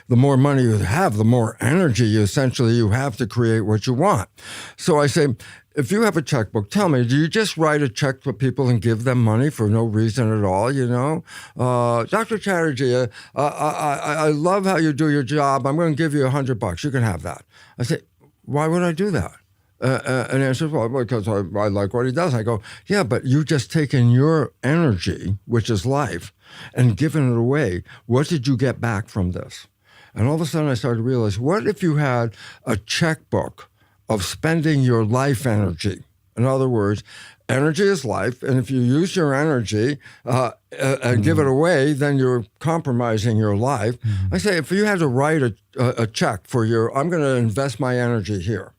more money you have, the more energy you have to create what you want. So I say, if you have a checkbook, tell me, do you just write a check for people and give them money for no reason at all, Dr. Chatterjee, I love how you do your job. I'm going to give you $100. You can have that. I say, why would I do that? And he answers, well, because I like what he does. I go, yeah, but you just taken your energy, which is life, and given it away. What did you get back from this? And all of a sudden I started to realize, what if you had a checkbook of spending your life energy? In other words, energy is life, and if you use your energy and give it away, then you're compromising your life. I say, if you had to write a check for I'm going to invest my energy here,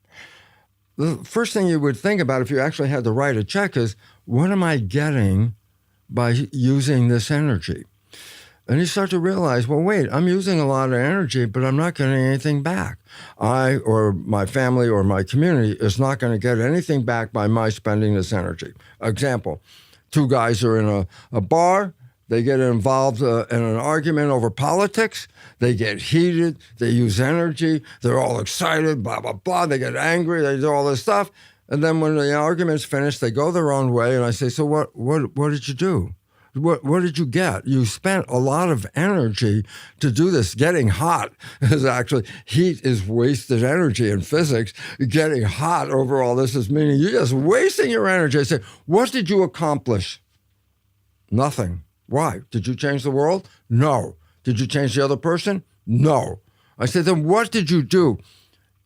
the first thing you would think about if you actually had to write a check is, what am I getting by using this energy? And you start to realize, well, wait, I'm using a lot of energy, but I'm not getting anything back. I or my family or my community is not going to get anything back by my spending this energy. Example, two guys are in a bar. They get involved in an argument over politics. They get heated. They use energy. They're all excited, blah, blah, blah. They get angry. They do all this stuff. And then when the argument's finished, they go their own way. And I say, so what did you do? What did you get? You spent a lot of energy to do this. Getting hot is actually, heat is wasted energy in physics. Getting hot over all this is meaning you're just wasting your energy. I say, what did you accomplish? Nothing. Why? Did you change the world? No. Did you change the other person? No. I said, then what did you do?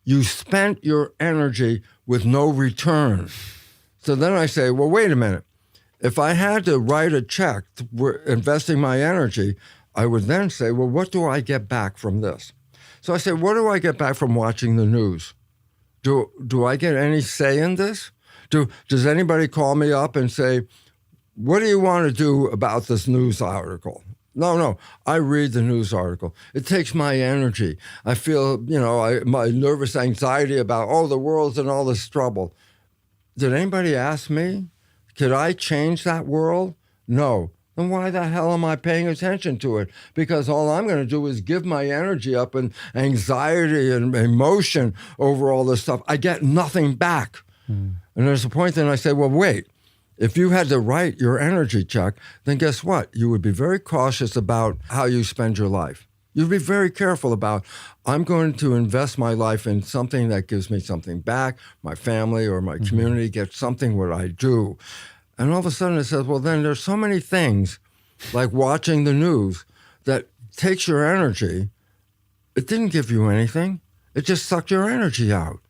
You spent your energy with no return. So then I say, well, wait a minute. If I had to write a check for investing my energy, I would then say, well, what do I get back from this? So I say, what do I get back from watching the news? Do I get any say in this? Does anybody call me up and say, what do you want to do about this news article? No, I read the news article. It takes my energy. I feel, my nervous anxiety about, the world's in all this trouble. Did anybody ask me? Could I change that world? No. Then why the hell am I paying attention to it? Because all I'm going to do is give my energy up and anxiety and emotion over all this stuff. I get nothing back. And there's a point then I say, well, wait. If you had to write your energy check, then guess what? You would be very cautious about how you spend your life. You'd be very careful about, I'm going to invest my life in something that gives me something back. My family or my community gets something what I do. And all of a sudden it says, well, then there's so many things like watching the news that takes your energy. It didn't give you anything. It just sucked your energy out.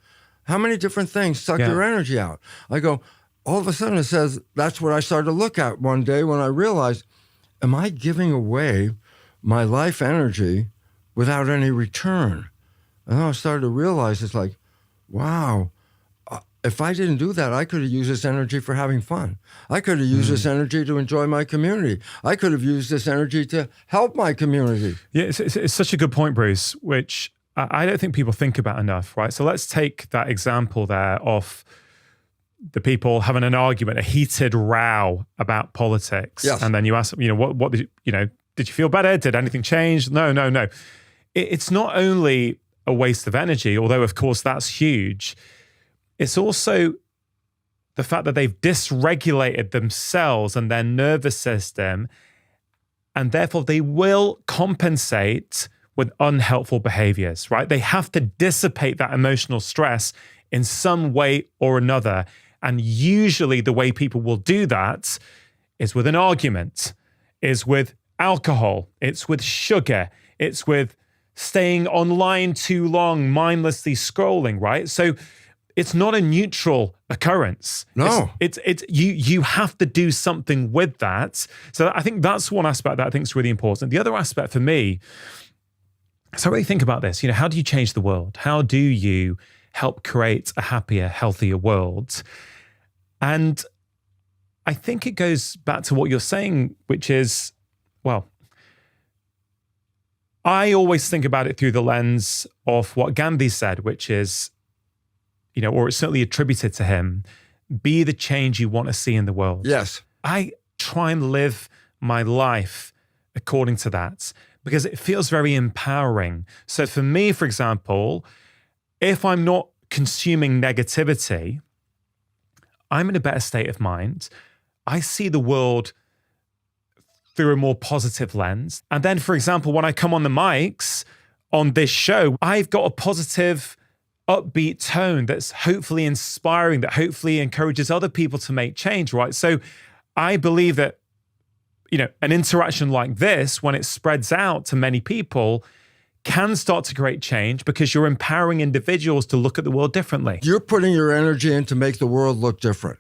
How many different things suck your energy out? I go, all of a sudden it says, that's what I started to look at one day when I realized, am I giving away my life energy without any return? And then I started to realize, it's like, wow, if I didn't do that, I could have used this energy for having fun. I could have used this energy to enjoy my community. I could have used this energy to help my community. Yeah, it's such a good point, Bruce, which I don't think people think about enough, right? So let's take that example there of the people having an argument, a heated row about politics. Yes. And then you ask, what did did you feel better? Did anything change? No. It's not only a waste of energy, although of course that's huge. It's also the fact that they've dysregulated themselves and their nervous system, and therefore they will compensate with unhelpful behaviors, right? They have to dissipate that emotional stress in some way or another. And usually the way people will do that is with an argument, is with alcohol, it's with sugar, it's with staying online too long, mindlessly scrolling, right? So it's not a neutral occurrence. No. It's you have to do something with that. So I think that's one aspect that I think is really important. The other aspect for me, so I really think about this, how do you change the world? How do you help create a happier, healthier world? And I think it goes back to what you're saying, which is, well, I always think about it through the lens of what Gandhi said, which is, or it's certainly attributed to him, be the change you want to see in the world. Yes. I try and live my life according to that because it feels very empowering. So for me, for example, if I'm not consuming negativity, I'm in a better state of mind. I see the world through a more positive lens. And then, for example, when I come on the mics on this show, I've got a positive, upbeat tone that's hopefully inspiring, that hopefully encourages other people to make change, right? So I believe that, an interaction like this, when it spreads out to many people, can start to create change because you're empowering individuals to look at the world differently. You're putting your energy in to make the world look different.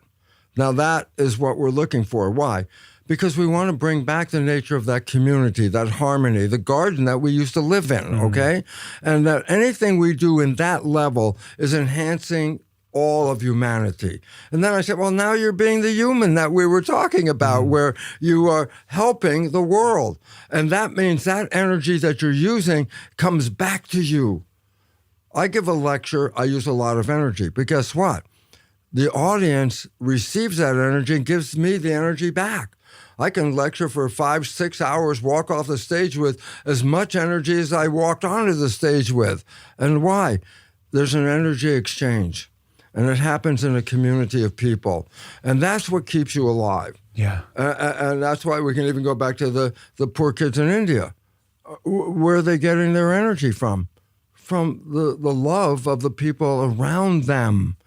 Now, that is what we're looking for. Why? Because we want to bring back the nature of that community, that harmony, the garden that we used to live in, okay? And that anything we do in that level is enhancing all of humanity. And then I said, well, now you're being the human that we were talking about, where you are helping the world. And that means that energy that you're using comes back to you. I give a lecture, I use a lot of energy, but guess what? The audience receives that energy and gives me the energy back. I can lecture for 5-6 hours, walk off the stage with as much energy as I walked onto the stage with. And why? There's an energy exchange. And it happens in a community of people. And that's what keeps you alive. Yeah. And that's why we can even go back to the poor kids in India. Where are they getting their energy from? From the love of the people around them.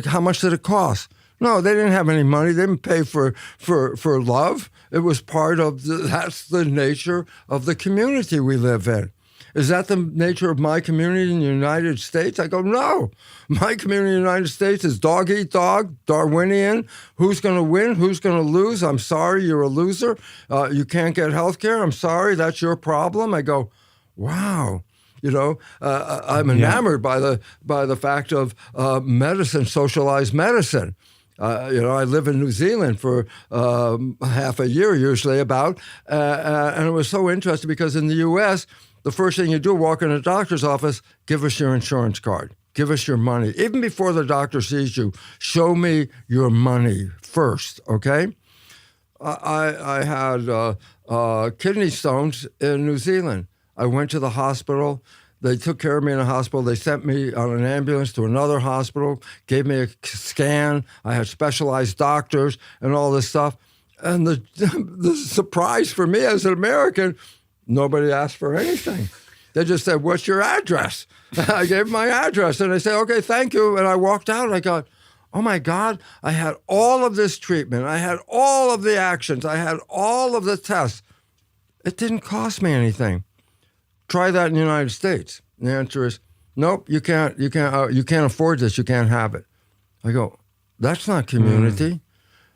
How much did it cost? No, they didn't have any money. They didn't pay for love. It was part of that's the nature of the community we live in. Is that the nature of my community in the United States? I go, no. My community in the United States is dog eat dog, Darwinian. Who's going to win? Who's going to lose? I'm sorry, you're a loser. You can't get health care. I'm sorry, that's your problem. I go, wow. I'm enamored by the fact of medicine, socialized medicine. I live in New Zealand for half a year, usually about, and it was so interesting because in the U.S., the first thing you do, walk in a doctor's office, give us your insurance card, give us your money. Even before the doctor sees you, show me your money first, okay? I had kidney stones in New Zealand. I went to the hospital. They took care of me in a hospital. They sent me on an ambulance to another hospital, gave me a scan. I had specialized doctors and all this stuff. And the surprise for me as an American, nobody asked for anything. They just said, what's your address? I gave my address. And they said, okay, thank you. And I walked out and I got, oh my God, I had all of this treatment. I had all of the actions. I had all of the tests. It didn't cost me anything. Try that in the United States. And the answer is, nope, you can't afford this. You can't have it. I go, that's not community.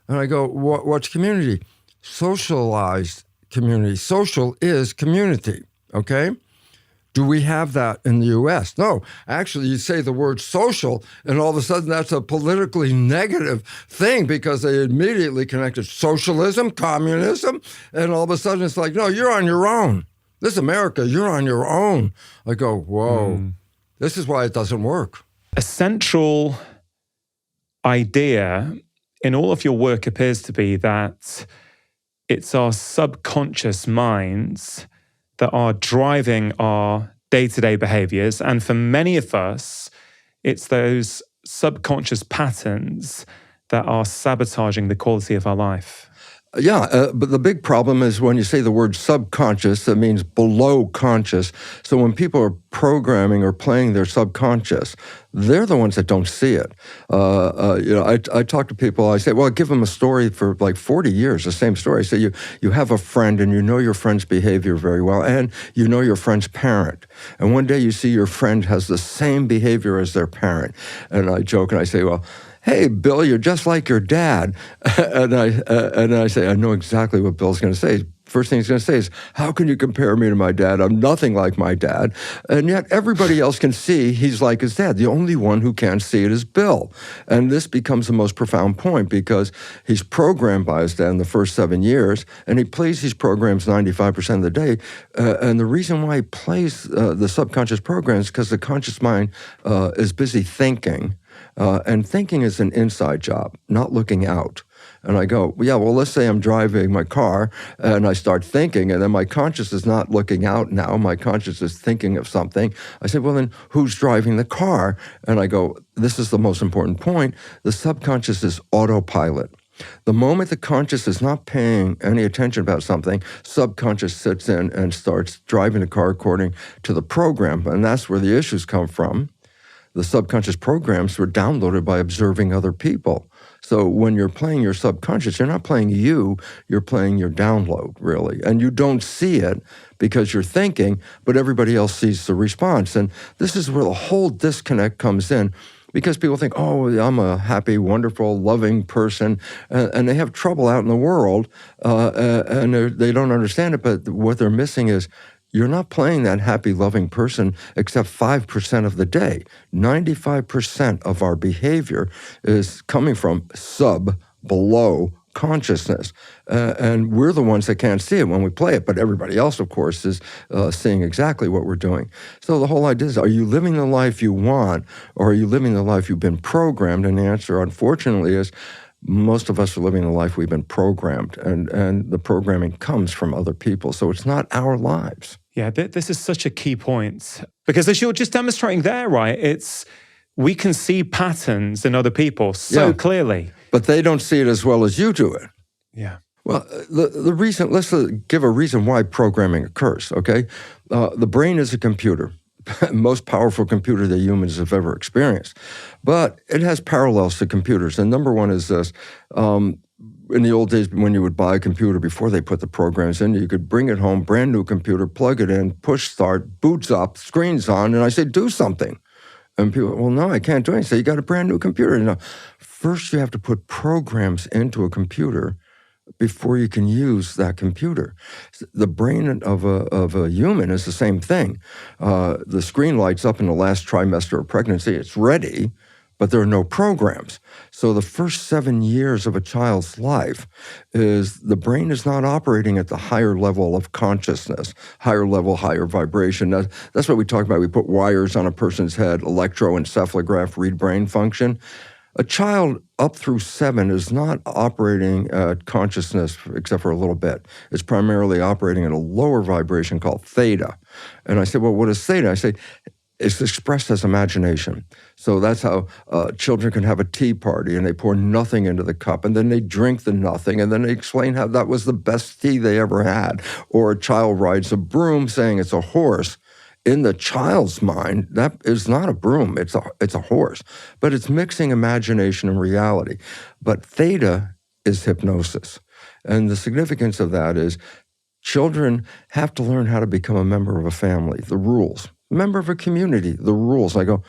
And I go, what's community? Socialized community. Social is community, okay? Do we have that in the U.S.? No. Actually, you say the word social, and all of a sudden that's a politically negative thing because they immediately connected socialism, communism, and all of a sudden it's like, no, you're on your own. This is America, you're on your own. I go, whoa, this is why it doesn't work. A central idea in all of your work appears to be that it's our subconscious minds that are driving our day-to-day behaviors. And for many of us, it's those subconscious patterns that are sabotaging the quality of our life. Yeah, but the big problem is when you say the word subconscious, that means below conscious. So when people are programming or playing their subconscious, they're the ones that don't see it. I talk to people, I say, well, I give them a story for like 40 years, the same story. I say, you have a friend and you know your friend's behavior very well, and you know your friend's parent. And one day you see your friend has the same behavior as their parent. And I joke and I say, well, hey, Bill, you're just like your dad. And I say, I know exactly what Bill's going to say. First thing he's going to say is, how can you compare me to my dad? I'm nothing like my dad. And yet everybody else can see he's like his dad. The only one who can't see it is Bill. And this becomes the most profound point because he's programmed by his dad in the first 7 years, and he plays these programs 95% of the day. And the reason why he plays the subconscious programs is because the conscious mind is busy thinking. And thinking is an inside job, not looking out. And I go, yeah, well, let's say I'm driving my car and I start thinking, and then my conscious is not looking out now. My conscious is thinking of something. I say, well, then who's driving the car? And I go, this is the most important point. The subconscious is autopilot. The moment the conscious is not paying any attention about something, subconscious sits in and starts driving the car according to the program. And that's where the issues come from. The subconscious programs were downloaded by observing other people. So when you're playing your subconscious, you're not playing you, you're playing your download, really. And you don't see it because you're thinking, but everybody else sees the response. And this is where the whole disconnect comes in, because people think, oh, I'm a happy, wonderful, loving person, and they have trouble out in the world, and they don't understand it, but what they're missing is, you're not playing that happy, loving person except 5% of the day. 95% of our behavior is coming from below consciousness. And we're the ones that can't see it when we play it, but everybody else, of course, is seeing exactly what we're doing. So the whole idea is, are you living the life you want, or are you living the life you've been programmed? And the answer, unfortunately, is most of us are living the life we've been programmed, and the programming comes from other people. So it's not our lives. Yeah, this is such a key point, because as you're just demonstrating there, right, we can see patterns in other people so clearly. But they don't see it as well as you do it. Yeah. Well, the reason, let's give a reason why programming occurs, okay? The brain is a computer, most powerful computer that humans have ever experienced. But it has parallels to computers. And number one is this. In the old days, when you would buy a computer, before they put the programs in, you could bring it home, brand new computer, plug it in, push start, boots up, screen's on, and I say, do something. And people, well, no, I can't do anything. So you got a brand new computer. No. First, you have to put programs into a computer before you can use that computer. The brain of a human is the same thing. The screen lights up in the last trimester of pregnancy. It's ready, but there are no programs. So the first 7 years of a child's life is the brain is not operating at the higher level of consciousness, higher level, higher vibration. That's what we talk about. We put wires on a person's head, electroencephalograph, read brain function. A child up through 7 is not operating at consciousness except for a little bit. It's primarily operating at a lower vibration called theta. And I said, well, what is theta? I say, it's expressed as imagination. So that's how children can have a tea party and they pour nothing into the cup and then they drink the nothing and then they explain how that was the best tea they ever had. Or a child rides a broom saying it's a horse. In the child's mind, that is not a broom, it's a horse. But it's mixing imagination and reality. But theta is hypnosis. And the significance of that is children have to learn how to become a member of a family, the rules. Member of a community, the rules. I go,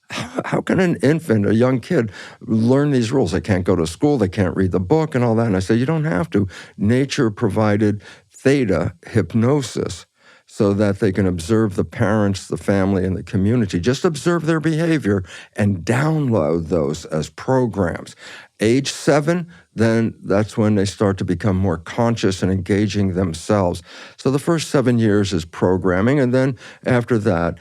how can an infant, a young kid, learn these rules? They can't go to school, they can't read the book and all that. And I say, you don't have to. Nature provided theta hypnosis so that they can observe the parents, the family, and the community. Just observe their behavior and download those as programs. Age 7, then that's when they start to become more conscious and engaging themselves. So the first 7 years is programming, and then after that,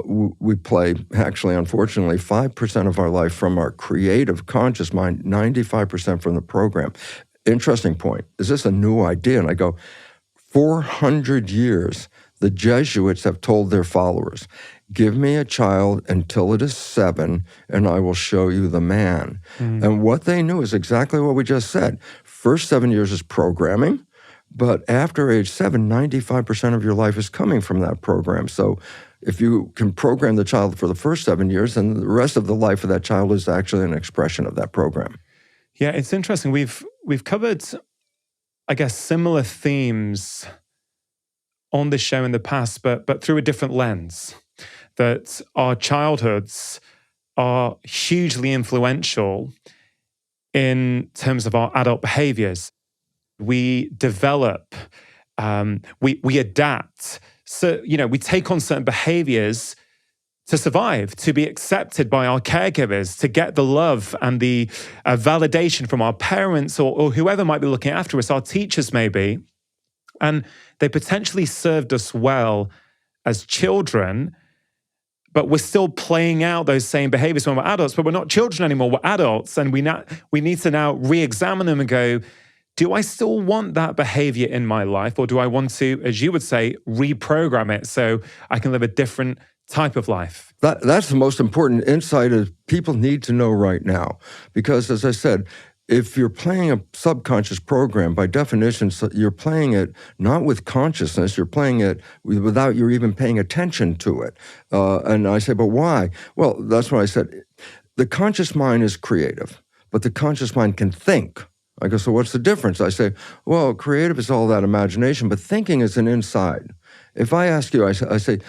we play, actually, unfortunately, 5% of our life from our creative conscious mind, 95% from the program. Interesting point. Is this a new idea? And I go, 400 years, the Jesuits have told their followers, give me a child until it is 7, and I will show you the man. And what they knew is exactly what we just said. First 7 years is programming, but after age 7, 95% of your life is coming from that program. So if you can program the child for the first 7 years, then the rest of the life of that child is actually an expression of that program. Yeah, it's interesting. We've covered, I guess, similar themes on this show in the past, but through a different lens. That our childhoods are hugely influential in terms of our adult behaviors. We develop We adapt. So, we take on certain behaviors to survive, to be accepted by our caregivers, to get the love and the validation from our parents or whoever might be looking after us, our teachers maybe. And they potentially served us well as children, but we're still playing out those same behaviors when we're adults, but we're not children anymore, we're adults. And we need to now re-examine them and go, do I still want that behavior in my life? Or do I want to, as you would say, reprogram it so I can live a different type of life? That's the most important insight that people need to know right now. Because as I said, if you're playing a subconscious program, by definition, you're playing it not with consciousness, you're playing it without you even paying attention to it. And I say, but why? Well, that's what I said. The conscious mind is creative, but the conscious mind can think. I go, so what's the difference? I say, well, creative is all that imagination, but thinking is an inside. If I ask you, I say,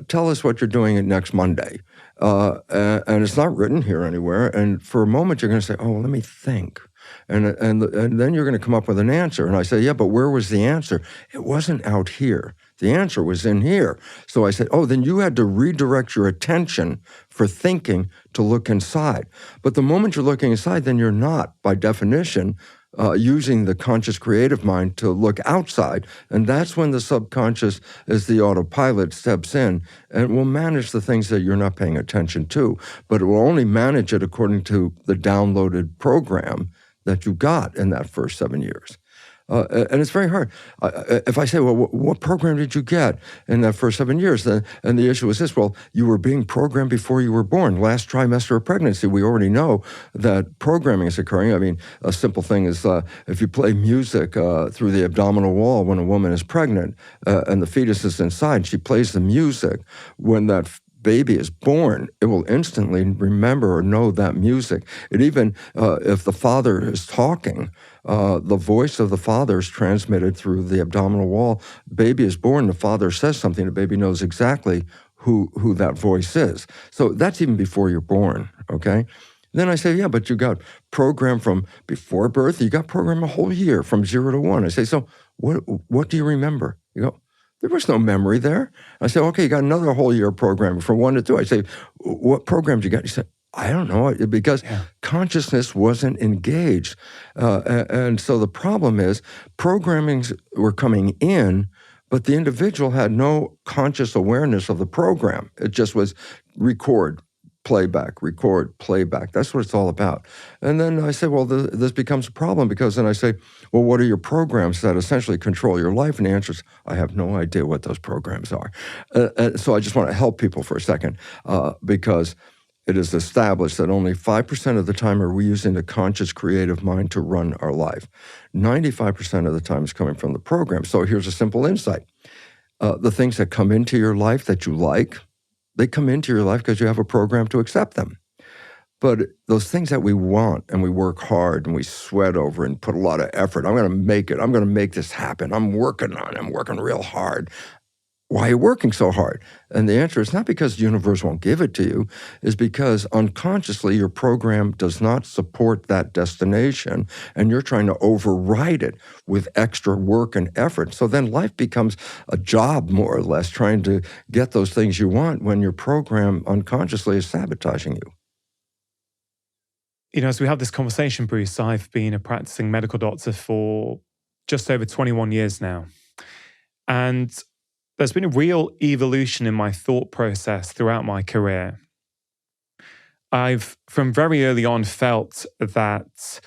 tell us what you're doing next Monday. And it's not written here anywhere. And for a moment, you're going to say, oh, let me think. And then you're going to come up with an answer. And I say, yeah, but where was the answer? It wasn't out here. The answer was in here. So I said, oh, then you had to redirect your attention for thinking to look inside. But the moment you're looking inside, then you're not, by definition, using the conscious creative mind to look outside. And that's when the subconscious, as the autopilot, steps in and will manage the things that you're not paying attention to. But it will only manage it according to the downloaded program that you got in that first 7 years. And it's very hard. If I say, well, what program did you get in that first 7 years? And the issue is this, well, you were being programmed before you were born. Last trimester of pregnancy, we already know that programming is occurring. I mean, a simple thing is if you play music through the abdominal wall when a woman is pregnant and the fetus is inside, she plays the music. When that baby is born, it will instantly remember or know that music. It even, if the father is talking, the voice of the father is transmitted through the abdominal wall. Baby is born, the father says something, the baby knows exactly who that voice is. So that's even before you're born, okay? Then I say, yeah, but you got programmed from before birth, you got programmed a whole year from 0 to 1. I say, so what do you remember? You go, there was no memory there. I said, okay, you got another whole year programming from 1 to 2. I say, what program did you get? He said, I don't know, because consciousness wasn't engaged. And so the problem is programmings were coming in, but the individual had no conscious awareness of the program. It just was record, playback, record, playback. That's what it's all about. And then I say, well, this becomes a problem because then I say, well, what are your programs that essentially control your life? And the answer is, I have no idea what those programs are. So I just want to help people for a second because it is established that only 5% of the time are we using the conscious creative mind to run our life. 95% of the time is coming from the program. So here's a simple insight. The things that come into your life that you like, they come into your life because you have a program to accept them. But those things that we want and we work hard and we sweat over and put a lot of effort, I'm going to make it. I'm going to make this happen. I'm working on it. I'm working real hard. Why are you working so hard? And the answer is not because the universe won't give it to you, is because unconsciously your program does not support that destination and you're trying to override it with extra work and effort. So then life becomes a job, more or less, trying to get those things you want when your program unconsciously is sabotaging you. You know, as we have this conversation, Bruce, I've been a practicing medical doctor for just over 21 years now. And there's been a real evolution in my thought process throughout my career. I've, from very early on, felt that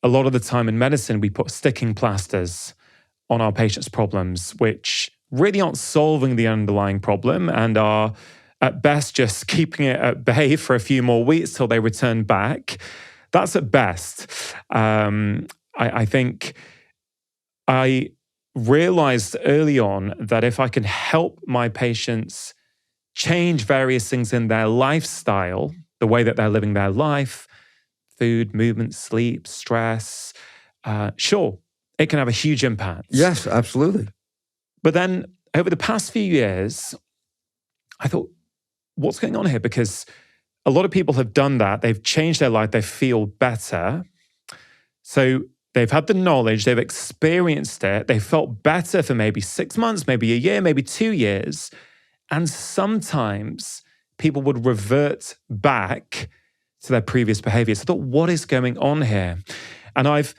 a lot of the time in medicine, we put sticking plasters on our patients' problems, which really aren't solving the underlying problem and are, at best, just keeping it at bay for a few more weeks till they return back. That's at best. I think I realized early on that if I can help my patients change various things in their lifestyle, the way that they're living their life, food, movement, sleep, stress, sure, it can have a huge impact. Yes, absolutely. But then over the past few years, I thought, what's going on here? Because a lot of people have done that. They've changed their life. They feel better. So They've had the knowledge, they've experienced it, they felt better for maybe 6 months, maybe a year, maybe 2 years. And sometimes people would revert back to their previous behaviors. I thought, what is going on here? And I've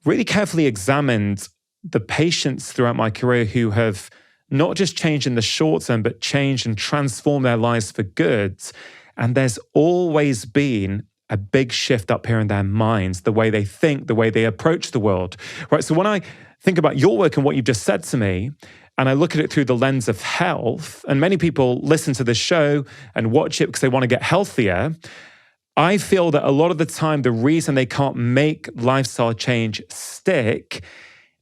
really carefully examined the patients throughout my career who have not just changed in the short term, but changed and transformed their lives for good. And there's always been a big shift up here in their minds, the way they think, the way they approach the world, right? So when I think about your work and what you've just said to me, and I look at it through the lens of health, and many people listen to this show and watch it because they want to get healthier, I feel that a lot of the time, the reason they can't make lifestyle change stick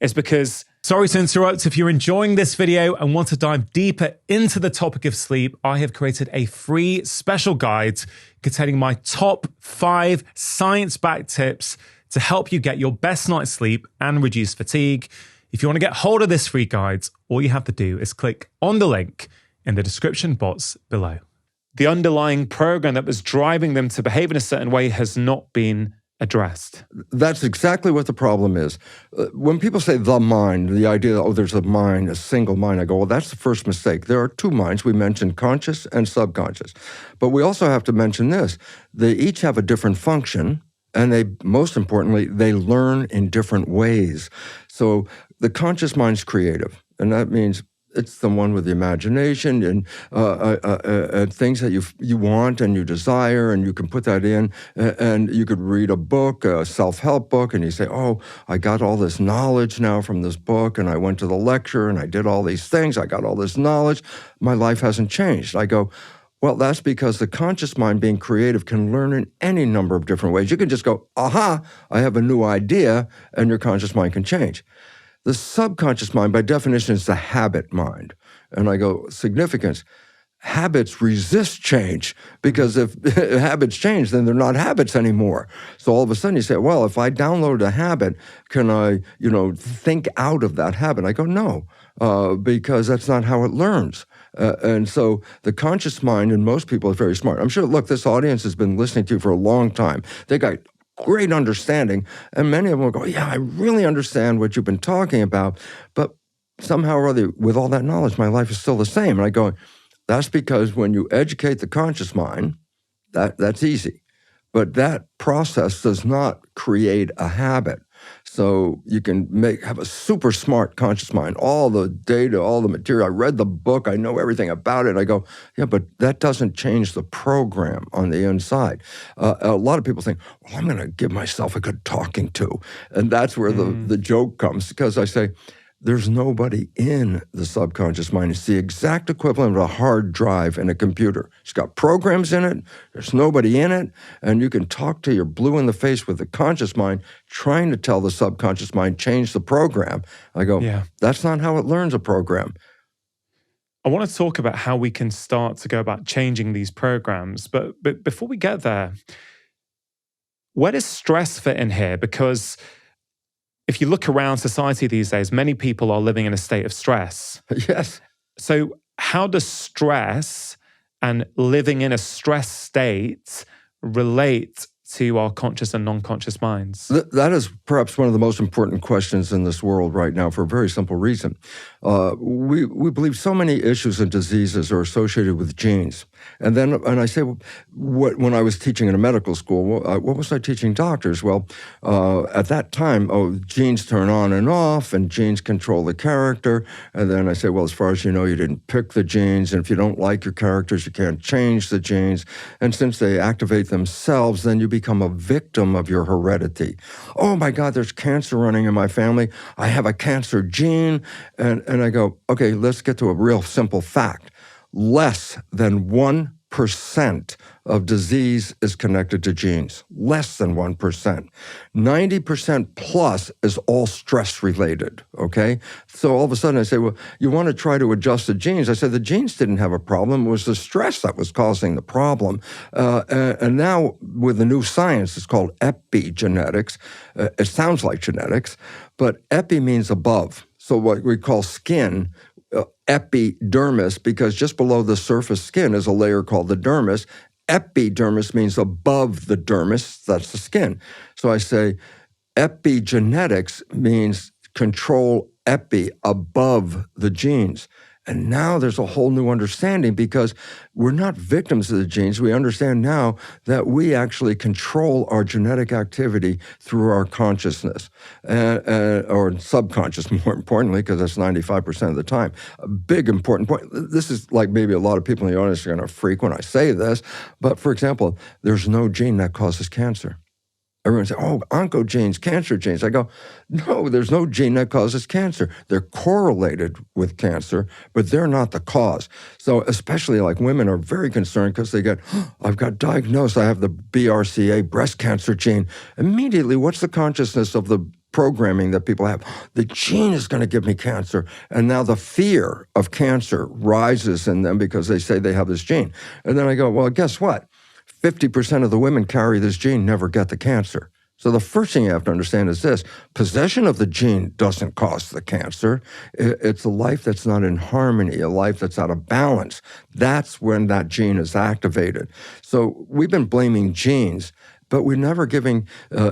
is because... Sorry to interrupt. If you're enjoying this video and want to dive deeper into the topic of sleep, I have created a free special guide containing my top 5 science-backed tips to help you get your best night's sleep and reduce fatigue. If you want to get hold of this free guide, all you have to do is click on the link in the description box below. The underlying program that was driving them to behave in a certain way has not been addressed. That's exactly what the problem is. When people say the mind, the idea that, oh, there's a mind, a single mind, I go, well, that's the first mistake. There are 2 minds. We mentioned conscious and subconscious. But we also have to mention this. They each have a different function, and they, most importantly, they learn in different ways. So the conscious mind's creative, and that means it's the one with the imagination and things that you want and you desire, and you can put that in. And you could read a book, a self-help book, and you say, oh, I got all this knowledge now from this book, and I went to the lecture, and I did all these things. I got all this knowledge. My life hasn't changed. I go, well, that's because the conscious mind, being creative, can learn in any number of different ways. You can just go, aha, I have a new idea, and your conscious mind can change. The subconscious mind, by definition, is the habit mind. And I go, significance. Habits resist change, because if habits change, then they're not habits anymore. So all of a sudden you say, well, if I download a habit, can I, think out of that habit? I go, no, because that's not how it learns. And so the conscious mind, and most people are very smart. I'm sure, look, this audience has been listening to you for a long time. They got great understanding, and many of them will go, yeah, I really understand what you've been talking about, but somehow or other, with all that knowledge, my life is still the same. And I go, that's because when you educate the conscious mind, that's easy. But that process does not create a habit. So you can have a super smart conscious mind, all the data, all the material. I read the book, I know everything about it. I go, yeah, but that doesn't change the program on the inside. A lot of people think, well, I'm going to give myself a good talking to. And that's where the joke comes, because I say, there's nobody in the subconscious mind. It's the exact equivalent of a hard drive in a computer. It's got programs in it. There's nobody in it. And you can talk till you're blue in the face with the conscious mind, trying to tell the subconscious mind, change the program. I go, That's not how it learns a program. I want to talk about how we can start to go about changing these programs. But before we get there, where does stress fit in here? Because if you look around society these days, many people are living in a state of stress. Yes. So how does stress and living in a stress state relate to our conscious and non-conscious minds? That is perhaps one of the most important questions in this world right now, for a very simple reason. We believe so many issues and diseases are associated with genes. And I say, when I was teaching in a medical school, what was I teaching doctors? Well, at that time, genes turn on and off, and genes control the character. And then I say, well, as far as you know, you didn't pick the genes, and if you don't like your characters, you can't change the genes. And since they activate themselves, then you become a victim of your heredity. Oh my God, there's cancer running in my family. I have a cancer gene. And I go, okay, let's get to a real simple fact. Less than 1% of disease is connected to genes. Less than 1%. 90% plus is all stress related, okay? So all of a sudden I say, well, you want to try to adjust the genes. I said, the genes didn't have a problem. It was the stress that was causing the problem. And now with the new science, it's called epigenetics. It sounds like genetics, but epi means above. So what we call skin, epidermis, because just below the surface skin is a layer called the dermis. Epidermis means above the dermis, that's the skin. So I say, Epigenetics means control epi, above the genes. And now there's a whole new understanding because we're not victims of the genes. We understand now that we actually control our genetic activity through our consciousness, or subconscious, more importantly, because that's 95% of the time. A big important point. This is like maybe a lot of people in the audience are going to freak when I say this, but for example, there's no gene that causes cancer. Everyone says, oh, oncogenes, cancer genes. I go, no, there's no gene that causes cancer. They're correlated with cancer, but they're not the cause. So especially like women are very concerned because they get, oh, I've got diagnosed, I have the BRCA, breast cancer gene. Immediately, what's the consciousness of the programming that people have? The gene is going to give me cancer. And now the fear of cancer rises in them because they say they have this gene. And then I go, well, guess what? 50% of the women carry this gene never get the cancer. So the first thing you have to understand is this: possession of the gene doesn't cause the cancer. It's a life that's not in harmony, a life that's out of balance. That's when that gene is activated. So we've been blaming genes, but we're never giving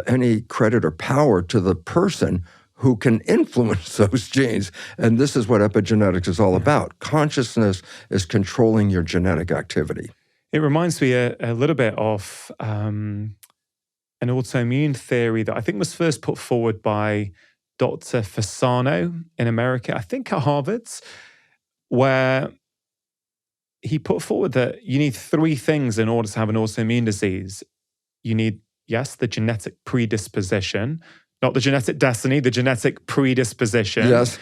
any credit or power to the person who can influence those genes. And this is what epigenetics is all about. Consciousness is controlling your genetic activity. It reminds me a little bit of an autoimmune theory that I think was first put forward by Dr. Fasano in America, I think at Harvard, where he put forward that you need three things in order to have an autoimmune disease. You need, yes, the genetic predisposition, not the genetic destiny, the genetic predisposition. Yes.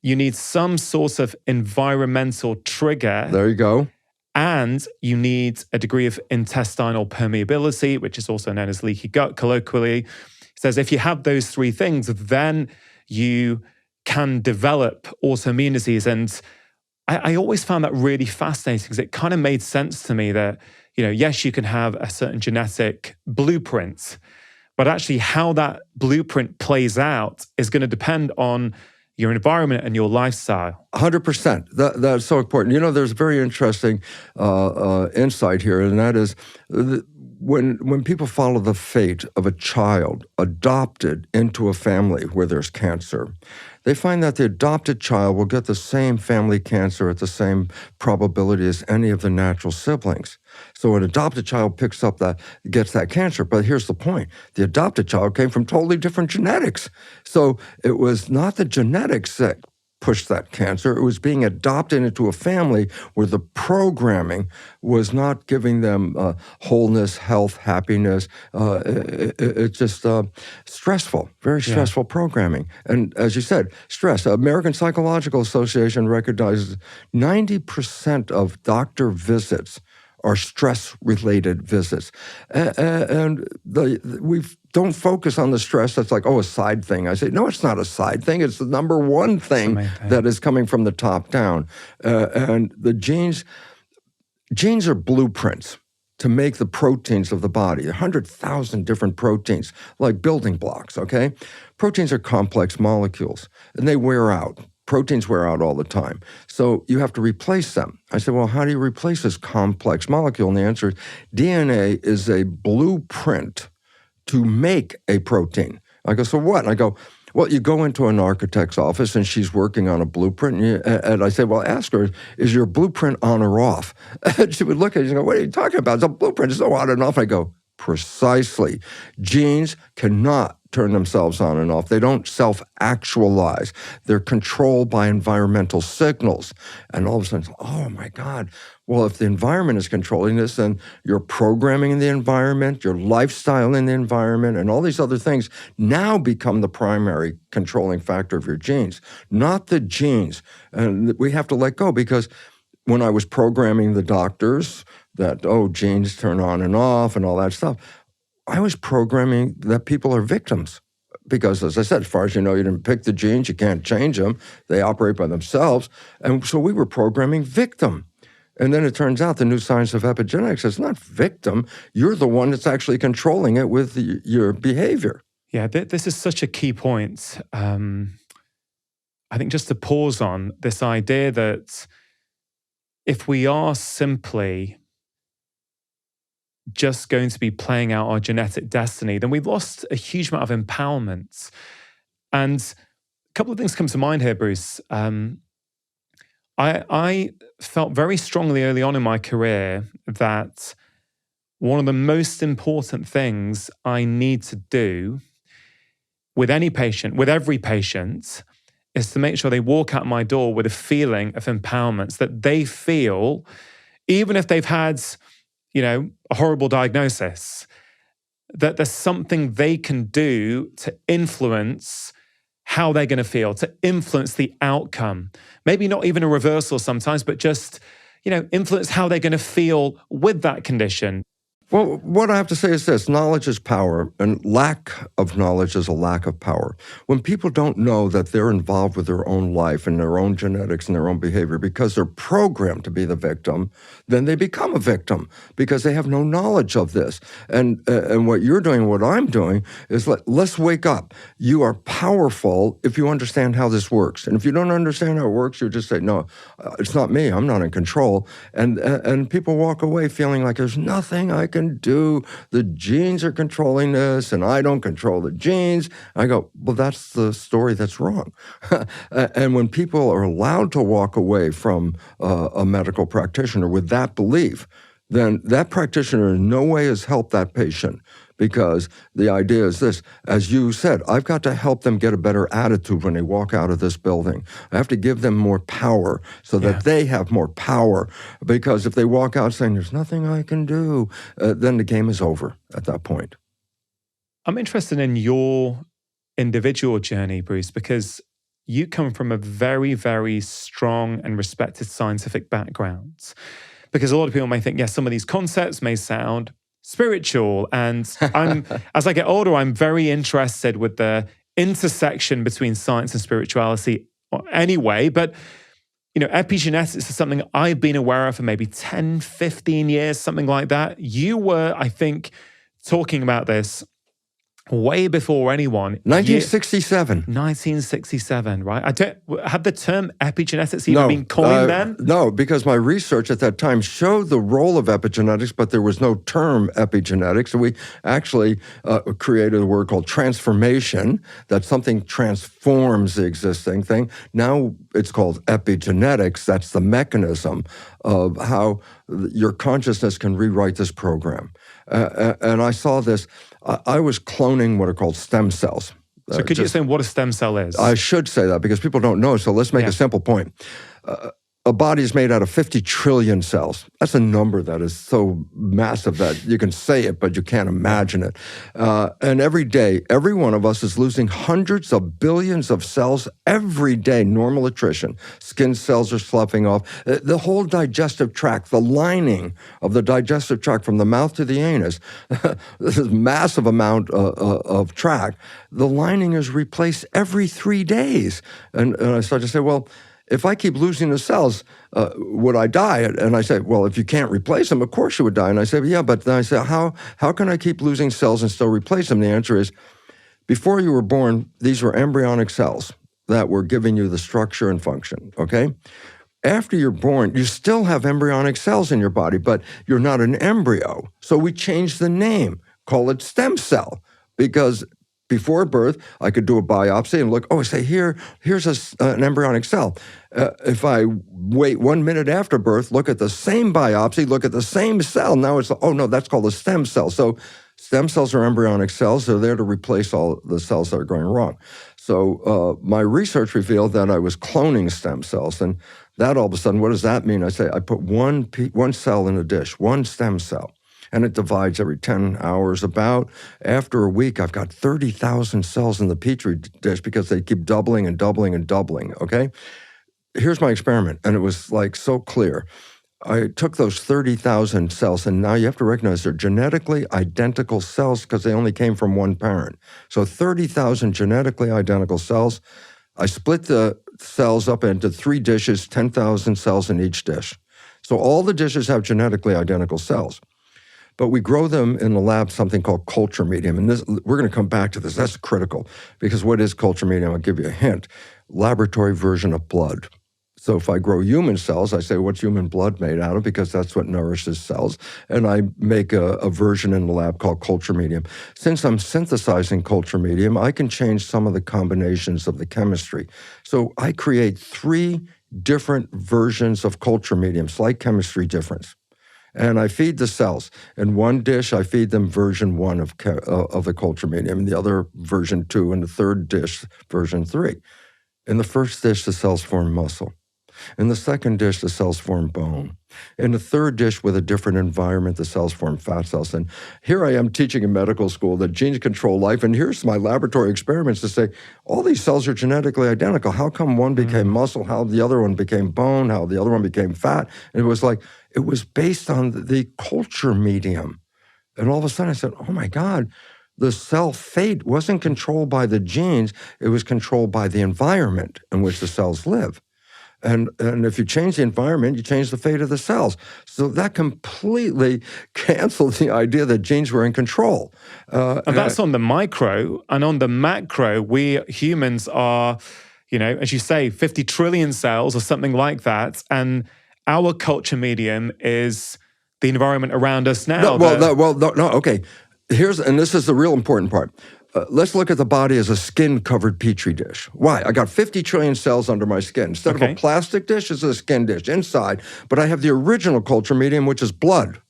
You need some sort of environmental trigger. There you go. And you need a degree of intestinal permeability, which is also known as leaky gut colloquially. It says if you have those three things, then you can develop autoimmune disease. And I always found that really fascinating because it kind of made sense to me that, yes, you can have a certain genetic blueprint, but actually how that blueprint plays out is going to depend on your environment and your lifestyle. 100%. That's so important. There's a very interesting insight here, and that is when people follow the fate of a child adopted into a family where there's cancer, they find that the adopted child will get the same family cancer at the same probability as any of the natural siblings. So an adopted child gets that cancer. But here's the point. The adopted child came from totally different genetics. So it was not the genetics that pushed that cancer. It was being adopted into a family where the programming was not giving them wholeness, health, happiness. It's just stressful, very stressful programming. And as you said, stress. American Psychological Association recognizes 90% of doctor visits are stress-related visits. And we don't focus on the stress that's like, a side thing. I say, no, it's not a side thing. It's the number one thing that is coming from the top down. And the genes are blueprints to make the proteins of the body, 100,000 different proteins, like building blocks, okay? Proteins are complex molecules, and they wear out. Proteins wear out all the time. So you have to replace them. I said, well, how do you replace this complex molecule? And the answer is DNA is a blueprint to make a protein. I go, so what? And I go, well, you go into an architect's office and she's working on a blueprint. And I say, well, ask her, is your blueprint on or off? And she would look at it and go, what are you talking about? It's a blueprint. It's so on and off. I go, precisely. Genes cannot turn themselves on and off. They don't self-actualize. They're controlled by environmental signals. And all of a sudden, oh my God, well, if the environment is controlling this, then your programming in the environment, your lifestyle in the environment, and all these other things now become the primary controlling factor of your genes, not the genes. And we have to let go because when I was programming the doctors that, genes turn on and off and all that stuff, I was programming that people are victims because, as I said, as far as you know, you didn't pick the genes, you can't change them. They operate by themselves. And so we were programming victim. And then it turns out the new science of epigenetics is not victim. You're the one that's actually controlling it with your behavior. Yeah, this is such a key point. I think just to pause on this idea that if we are simply just going to be playing out our genetic destiny, then we've lost a huge amount of empowerment. And a couple of things come to mind here, Bruce. I felt very strongly early on in my career that one of the most important things I need to do with any patient, with every patient, is to make sure they walk out my door with a feeling of empowerment, that they feel, even if they've had, a horrible diagnosis, that there's something they can do to influence how they're going to feel, to influence the outcome. Maybe not even a reversal sometimes, but just, influence how they're going to feel with that condition. Well, what I have to say is this: knowledge is power, and lack of knowledge is a lack of power. When people don't know that they're involved with their own life and their own genetics and their own behavior because they're programmed to be the victim, then they become a victim because they have no knowledge of this. And what you're doing, what I'm doing, is let's wake up. You are powerful if you understand how this works. And if you don't understand how it works, you just say, no, it's not me. I'm not in control. And people walk away feeling like there's nothing I can do. The genes are controlling this, and I don't control the genes. I go, well, that's the story that's wrong. And when people are allowed to walk away from a medical practitioner with that belief, then that practitioner in no way has helped that patient, because the idea is this: as you said, I've got to help them get a better attitude when they walk out of this building. I have to give them more power so that they have more power, because if they walk out saying, there's nothing I can do, then the game is over at that point. I'm interested in your individual journey, Bruce, because you come from a very, very strong and respected scientific background. Because a lot of people may think, yes, some of these concepts may sound spiritual. And as I get older, I'm very interested with the intersection between science and spirituality anyway. But, epigenetics is something I've been aware of for maybe 10, 15 years, something like that. You were, I think, talking about this way before anyone. 1967. 1967, right? Had the term epigenetics even been coined then? No, because my research at that time showed the role of epigenetics, but there was no term epigenetics. So we actually created a word called transformation, that something transforms the existing thing. Now it's called epigenetics. That's the mechanism of how your consciousness can rewrite this program. And I saw this. I was cloning what are called stem cells. So could you explain what a stem cell is? I should say that because people don't know. So let's make a simple point. A body is made out of 50 trillion cells. That's a number that is so massive that you can say it, but you can't imagine it. And every day, every one of us is losing hundreds of billions of cells every day, normal attrition. Skin cells are sloughing off. The whole digestive tract, the lining of the digestive tract from the mouth to the anus, this is massive amount of tract. The lining is replaced every 3 days. And I started to say, well, if I keep losing the cells, would I die? And I say, well, if you can't replace them, of course you would die. And I say, yeah, but then I say, how can I keep losing cells and still replace them? The answer is, before you were born, these were embryonic cells that were giving you the structure and function, okay? After you're born, you still have embryonic cells in your body, but you're not an embryo. So we changed the name, call it stem cell, because before birth, I could do a biopsy and look, say, here's an embryonic cell. If I wait 1 minute after birth, look at the same biopsy, look at the same cell, now it's, that's called a stem cell. So stem cells are embryonic cells. They're there to replace all the cells that are going wrong. So my research revealed that I was cloning stem cells. And that all of a sudden, what does that mean? I say, I put one cell in a dish, one stem cell. And it divides every 10 hours about. After a week, I've got 30,000 cells in the Petri dish because they keep doubling and doubling and doubling, okay? Here's my experiment, and it was like so clear. I took those 30,000 cells, and now you have to recognize they're genetically identical cells because they only came from one parent. So 30,000 genetically identical cells. I split the cells up into 3 dishes, 10,000 cells in each dish. So all the dishes have genetically identical cells. But we grow them in the lab, something called culture medium. And this, we're going to come back to this. That's critical. Because what is culture medium? I'll give you a hint. Laboratory version of blood. So if I grow human cells, I say, what's human blood made out of? Because that's what nourishes cells. And I make a version in the lab called culture medium. Since I'm synthesizing culture medium, I can change some of the combinations of the chemistry. So I create 3 different versions of culture medium, slight chemistry difference. And I feed the cells. In one dish, I feed them version 1 of the culture medium, and the other version 2, and the third dish, version 3. In the first dish, the cells form muscle. In the second dish, the cells form bone. In the third dish, with a different environment, the cells form fat cells. And here I am teaching in medical school that genes control life, and here's my laboratory experiments to say, all these cells are genetically identical. How come one became muscle, how the other one became bone, how the other one became fat? And it was like, it was based on the culture medium. And all of a sudden I said, oh my God, the cell fate wasn't controlled by the genes, it was controlled by the environment in which the cells live. And if you change the environment, you change the fate of the cells. So that completely canceled the idea that genes were in control. And that's on the micro. And on the macro, we humans are, as you say, 50 trillion cells or something like that. And our culture medium is the environment around us now. No, okay. And this is the real important part. Let's look at the body as a skin-covered petri dish. Why? I got 50 trillion cells under my skin. Instead of a plastic dish, it's a skin dish inside. But I have the original culture medium, which is blood.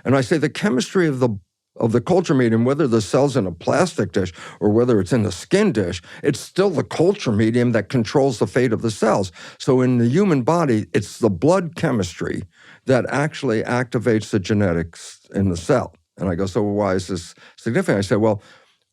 And I say the chemistry of the culture medium, whether the cell's in a plastic dish or whether it's in the skin dish, it's still the culture medium that controls the fate of the cells. So in the human body, it's the blood chemistry that actually activates the genetics in the cell. And I go, so why is this significant? I say, well,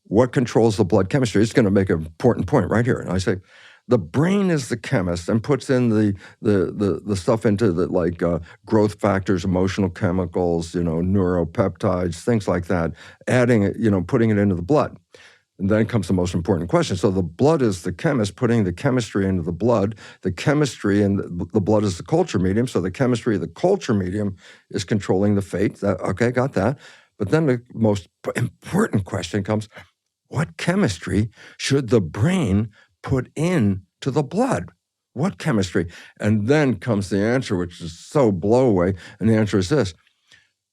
what controls the blood chemistry? It's going to make an important point right here. And I say, the brain is the chemist and puts in the stuff into the growth factors, emotional chemicals, neuropeptides, things like that, adding it, putting it into the blood. And then comes the most important question. So the blood is the chemist putting the chemistry into the blood. The chemistry in the blood is the culture medium. So the chemistry of the culture medium is controlling the fate. Okay, got that. But then the most important question comes, what chemistry should the brain put into the blood? What chemistry? And then comes the answer, which is so blow away. And the answer is this: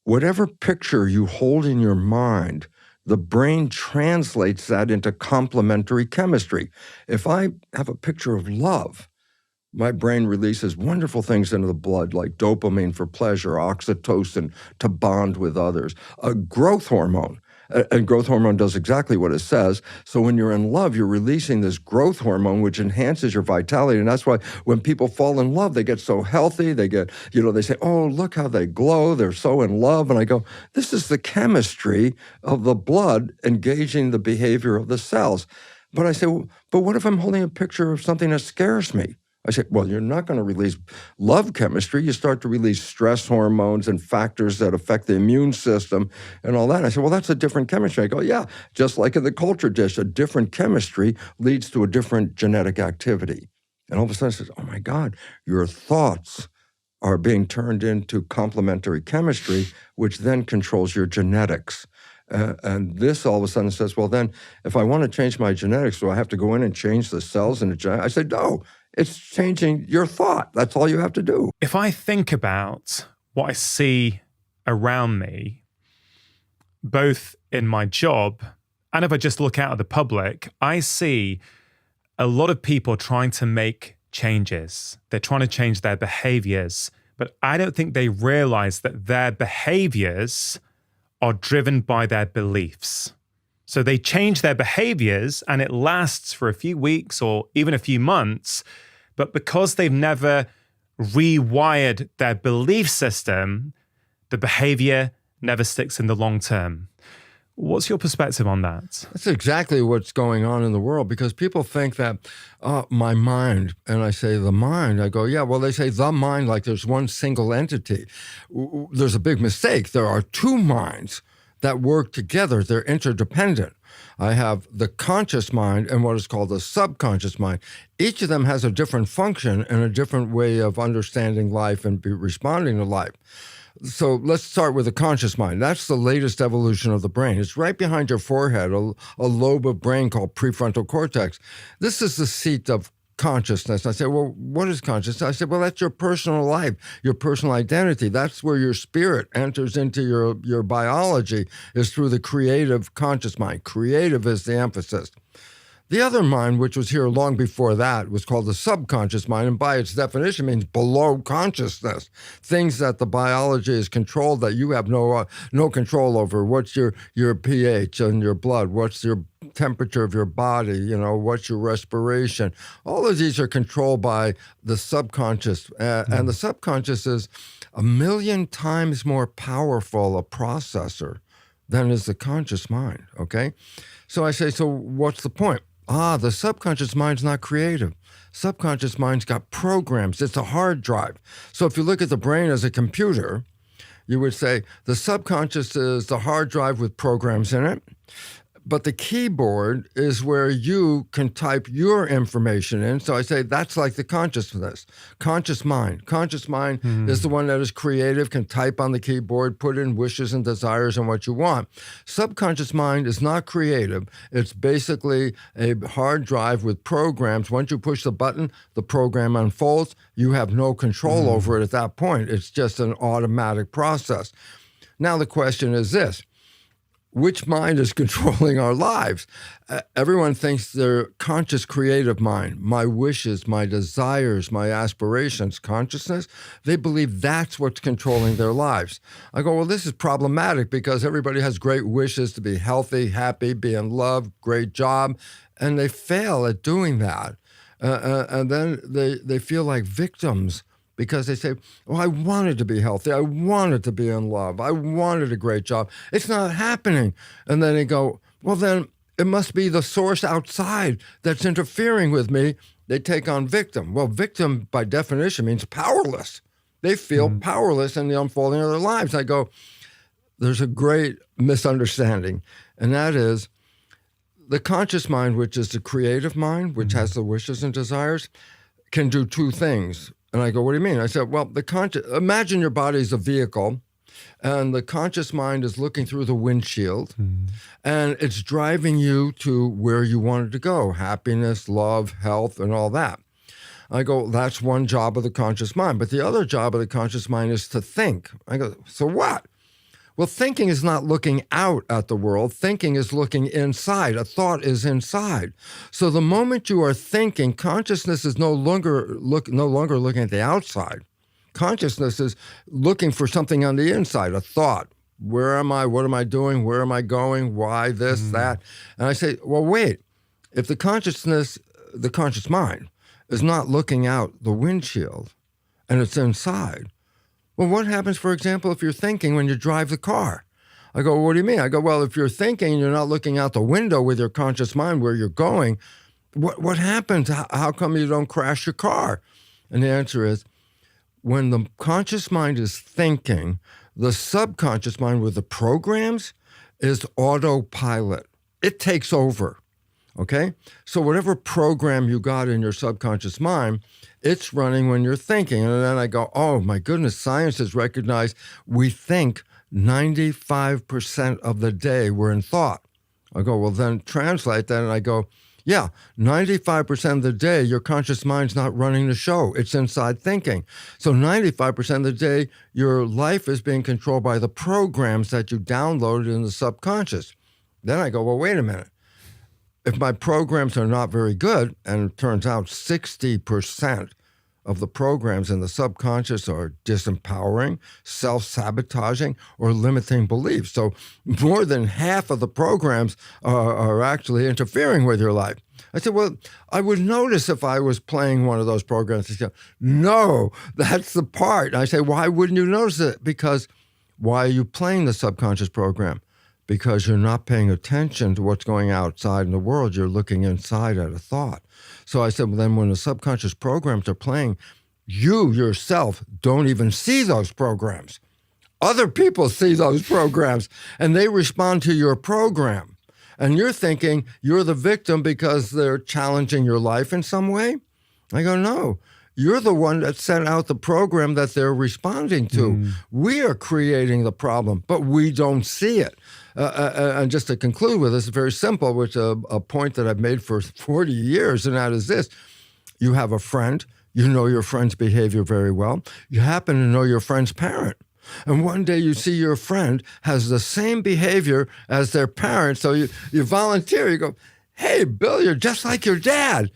whatever picture you hold in your mind, the brain translates that into complementary chemistry. If I have a picture of love, my brain releases wonderful things into the blood, like dopamine for pleasure, oxytocin to bond with others, a growth hormone. And growth hormone does exactly what it says. So when you're in love, you're releasing this growth hormone, which enhances your vitality. And that's why when people fall in love, they get so healthy. They get, they say, oh, look how they glow. They're so in love. And I go, this is the chemistry of the blood engaging the behavior of the cells. But I say, well, but what if I'm holding a picture of something that scares me? I say, well, you're not going to release love chemistry. You start to release stress hormones and factors that affect the immune system and all that. And I say, well, that's a different chemistry. I go, yeah, just like in the culture dish, a different chemistry leads to a different genetic activity. And all of a sudden I says, oh my God, your thoughts are being turned into complementary chemistry, which then controls your genetics. And this all of a sudden says, well, then if I want to change my genetics, do I have to go in and change the cells in the genetics? I said, no. It's changing your thought. That's all you have to do. If I think about what I see around me, both in my job and if I just look out at the public, I see a lot of people trying to make changes. They're trying to change their behaviors, but I don't think they realize that their behaviors are driven by their beliefs. So they change their behaviors and it lasts for a few weeks or even a few months, but because they've never rewired their belief system, the behavior never sticks in the long term. What's your perspective on that? That's exactly what's going on in the world, because people think that, my mind, and I say the mind, I go, yeah, well, they say the mind like there's one single entity. There's a big mistake. There are two minds that work together. They're interdependent. I have the conscious mind and what is called the subconscious mind. Each of them has a different function and a different way of understanding life and responding to life. So let's start with the conscious mind. That's the latest evolution of the brain. It's right behind your forehead, a lobe of brain called prefrontal cortex. This is the seat of consciousness. I said, well, what is consciousness? I said, well, that's your personal life, your personal identity. That's where your spirit enters into your biology, is through the creative conscious mind. Creative is the emphasis. The other mind, which was here long before that, was called the subconscious mind, and by its definition means below consciousness. Things that the biology is controlled that you have no control over. What's your pH in your blood? What's your temperature of your body? What's your respiration? All of these are controlled by the subconscious, and the subconscious is 1,000,000 times more powerful a processor than is the conscious mind, okay? So I say, so what's the point? The subconscious mind's not creative. Subconscious mind's got programs. It's a hard drive. So if you look at the brain as a computer, you would say the subconscious is the hard drive with programs in it, but the keyboard is where you can type your information in. So I say that's like the consciousness, conscious mind. Conscious mind is the one that is creative, can type on the keyboard, put in wishes and desires and what you want. Subconscious mind is not creative. It's basically a hard drive with programs. Once you push the button, the program unfolds. You have no control over it at that point. It's just an automatic process. Now the question is this. Which mind is controlling our lives? Everyone thinks their conscious creative mind, my wishes, my desires, my aspirations, consciousness, they believe that's what's controlling their lives. I go, well, this is problematic because everybody has great wishes to be healthy, happy, be in love, great job, and they fail at doing that. And then they feel like victims because they say, oh, I wanted to be healthy. I wanted to be in love. I wanted a great job. It's not happening. And then they go, well, then it must be the source outside that's interfering with me. They take on victim. Well, victim by definition means powerless. They feel powerless in the unfolding of their lives. I go, there's a great misunderstanding, and that is the conscious mind, which is the creative mind, which has the wishes and desires, can do two things. And I go, what do you mean? I said, well, imagine your body's a vehicle, and the conscious mind is looking through the windshield, and it's driving you to where you wanted to go, happiness, love, health, and all that. I go, that's one job of the conscious mind. But the other job of the conscious mind is to think. I go, so what? Well, thinking is not looking out at the world. Thinking is looking inside. A thought is inside. So the moment you are thinking, consciousness is no longer looking at the outside. Consciousness is looking for something on the inside, a thought. Where am I? What am I doing? Where am I going? Why this, that? And I say, well, wait. If the conscious mind, is not looking out the windshield and it's inside, well, what happens, for example, if you're thinking when you drive the car? I go, what do you mean? I go, well, if you're thinking and you're not looking out the window with your conscious mind where you're going, what happens? How come you don't crash your car? And the answer is, when the conscious mind is thinking, the subconscious mind with the programs is autopilot. It takes over, okay? So whatever program you got in your subconscious mind, it's running when you're thinking. And then I go, oh my goodness, science has recognized we think 95% of the day we're in thought. I go, well, then translate that. And I go, yeah, 95% of the day, your conscious mind's not running the show. It's inside thinking. So 95% of the day, your life is being controlled by the programs that you downloaded in the subconscious. Then I go, well, wait a minute. If my programs are not very good, and it turns out 60% of the programs in the subconscious are disempowering, self-sabotaging, or limiting beliefs. So more than half of the programs are actually interfering with your life. I said, well, I would notice if I was playing one of those programs. He said, no, that's the part. And I say, why wouldn't you notice it? Because why are you playing the subconscious program? Because you're not paying attention to what's going outside in the world. You're looking inside at a thought. So I said, well, then when the subconscious programs are playing, you yourself don't even see those programs. Other people see those programs, and they respond to your program. And you're thinking you're the victim because they're challenging your life in some way? I go, no. You're the one that sent out the program that they're responding to. We are creating the problem, but we don't see it. And just to conclude with this, it's very simple, which a point that I've made for 40 years, and that is this. you have a friend, you know your friend's behavior very well. You happen to know your friend's parent. And one day you see your friend has the same behavior as their parent. So you volunteer, you go, hey, Bill, you're just like your dad.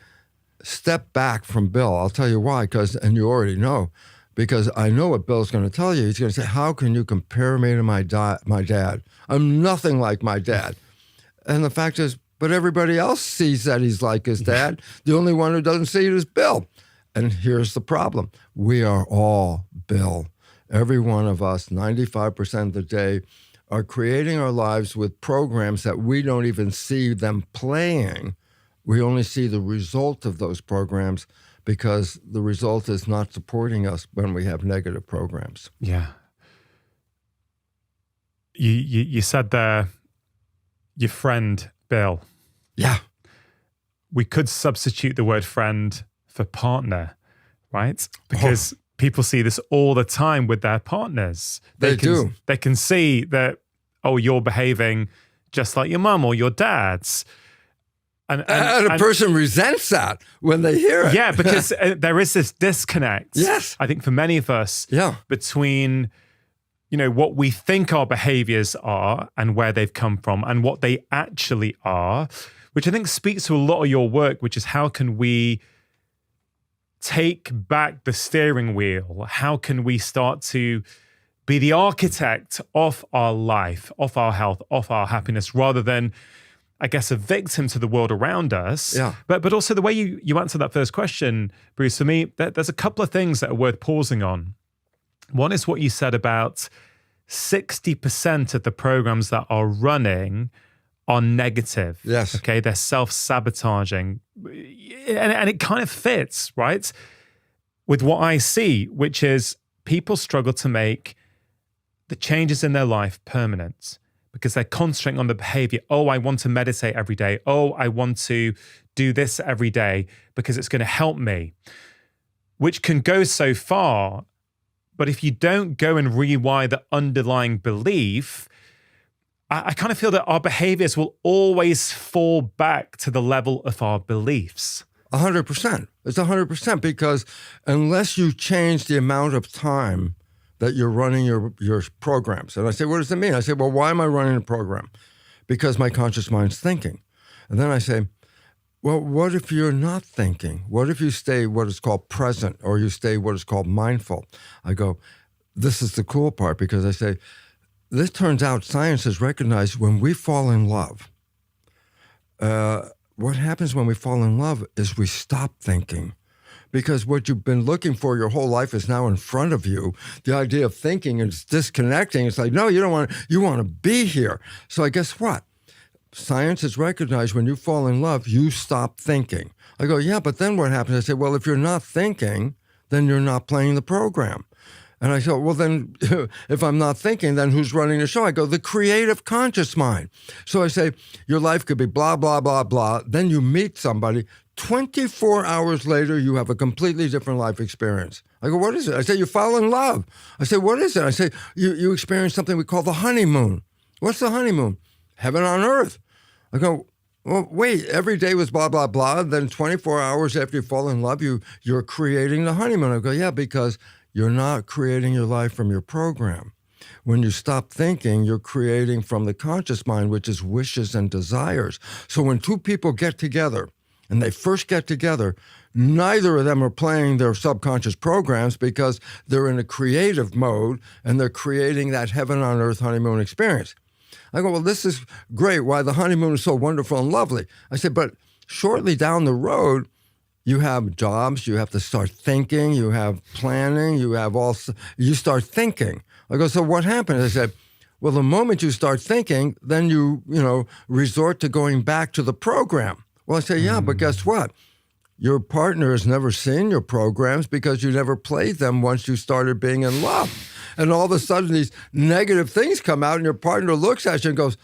Step back from Bill. I'll tell you why, and you already know, because I know what Bill's going to tell you. He's going to say, how can you compare me to my dad? I'm nothing like my dad. And the fact is, but everybody else sees that he's like his dad. The only one who doesn't see it is Bill. And here's the problem. We are all Bill. Every one of us, 95% of the day, are creating our lives with programs that we don't even see them playing. We only see the result of those programs because the result is not supporting us when we have negative programs. Yeah. You said there, your friend, Bill. Yeah. We could substitute the word friend for partner, right? Because people see this all the time with their partners. They can see that, oh, you're behaving just like your mum or your dad's. And a person resents that when they hear it. Yeah, because there is this disconnect. Yes. I think for many of us, between what we think our behaviors are and where they've come from and what they actually are, which I think speaks to a lot of your work, which is how can we take back the steering wheel? How can we start to be the architect of our life, of our health, of our happiness, rather than, I guess, a victim to the world around us? Yeah. But also the way you answered that first question, Bruce, for me, there's a couple of things that are worth pausing on. One is what you said about 60% of the programs that are running are negative. Yes. Okay, they're self-sabotaging. And it kind of fits, right, with what I see, which is people struggle to make the changes in their life permanent because they're concentrating on the behavior. Oh, I want to meditate every day. Oh, I want to do this every day because it's going to help me, which can go so far. But if you don't go and rewire the underlying belief, I kind of feel that our behaviors will always fall back to the level of our beliefs. 100%. It's 100% because unless you change the amount of time that you're running your programs. And I say, what does it mean? I say, well, why am I running a program? Because my conscious mind's thinking. And then I say, well, what if you're not thinking? What if you stay what is called present or you stay what is called mindful? I go, this is the cool part because I say, this turns out science has recognized when we fall in love, what happens when we fall in love is we stop thinking. Because what you've been looking for your whole life is now in front of you. The idea of thinking is disconnecting. It's like, no, you don't want to, you want to be here. So I guess what? Science has recognized when you fall in love, you stop thinking. I go, yeah, but then what happens? I say, well, if you're not thinking, then you're not playing the program. And I go, well, then if I'm not thinking, then who's running the show? I go, the creative conscious mind. So I say, your life could be blah, blah, blah, blah. Then you meet somebody. 24 hours later, you have a completely different life experience. I go, what is it? I say, you fall in love. I say, what is it? I say, you experience something we call the honeymoon. What's the honeymoon? Heaven on earth. I go, well, wait, every day was blah, blah, blah. Then 24 hours after you fall in love, you're creating the honeymoon. I go, yeah, because you're not creating your life from your program. When you stop thinking, you're creating from the conscious mind, which is wishes and desires. So when two people get together, and they first get together, neither of them are playing their subconscious programs because they're in a creative mode and they're creating that heaven on earth honeymoon experience. I go, well, this is great. Why the honeymoon is so wonderful and lovely. I said, but shortly down the road, you have jobs, you have to start thinking, you have planning, you start thinking. I go, so what happened? I said, well, the moment you start thinking, then you resort to going back to the program. Well, I say, yeah, but guess what? Your partner has never seen your programs because you never played them once you started being in love. And all of a sudden, these negative things come out, and your partner looks at you and goes,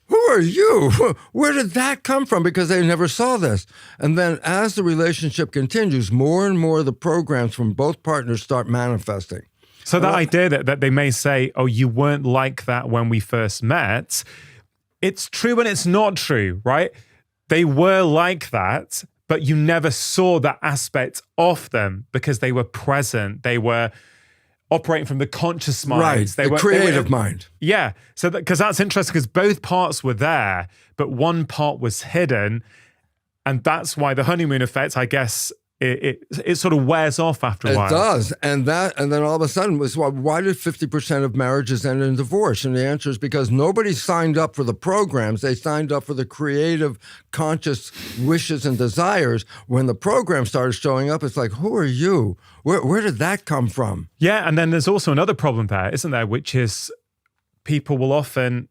who are you? Where did that come from? Because they never saw this. And then as the relationship continues, more and more of the programs from both partners start manifesting. So that idea that they may say, oh, you weren't like that when we first met, it's true and it's not true, right? They were like that, but you never saw that aspect of them because they were present. They were operating from the conscious mind. Right, the creative mind. Yeah. So because that's interesting, because both parts were there, but one part was hidden. And that's why the honeymoon effect, I guess, it sort of wears off after a while. It does. And then all of a sudden, why did 50% of marriages end in divorce? And the answer is because nobody signed up for the programs. They signed up for the creative, conscious wishes and desires. When the program started showing up, it's like, who are you? Where did that come from? Yeah. And then there's also another problem there, isn't there? Which is people will often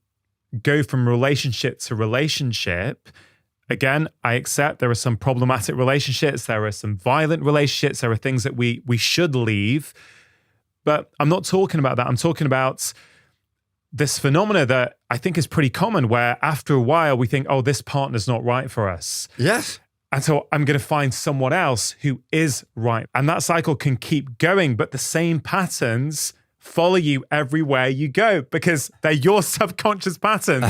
go from relationship to relationship. Again, I accept there are some problematic relationships. There are some violent relationships. There are things that we should leave. But I'm not talking about that. I'm talking about this phenomena that I think is pretty common, where after a while we think, oh, this partner's not right for us. Yes. And so I'm going to find someone else who is right. And that cycle can keep going, but the same patterns follow you everywhere you go because they're your subconscious patterns.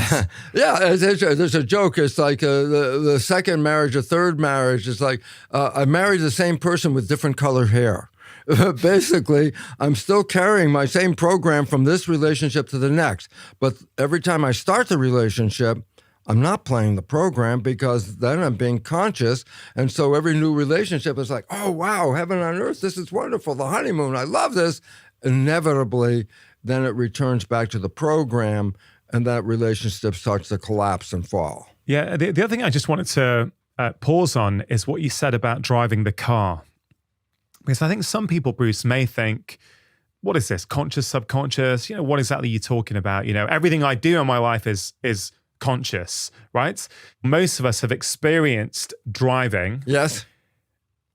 Yeah, there's a joke. It's like the second marriage, a third marriage. It's like I married the same person with different colored hair. Basically, I'm still carrying my same program from this relationship to the next. But every time I start the relationship, I'm not playing the program because then I'm being conscious. And so every new relationship is like, oh, wow, heaven on earth, this is wonderful. The honeymoon, I love this. Inevitably, then it returns back to the program and that relationship starts to collapse and fall. Yeah, the other thing I just wanted to pause on is what you said about driving the car. Because I think some people, Bruce, may think, what is this, conscious, subconscious? You know, what exactly are you talking about? You know, everything I do in my life is conscious, right? Most of us have experienced driving. Yes.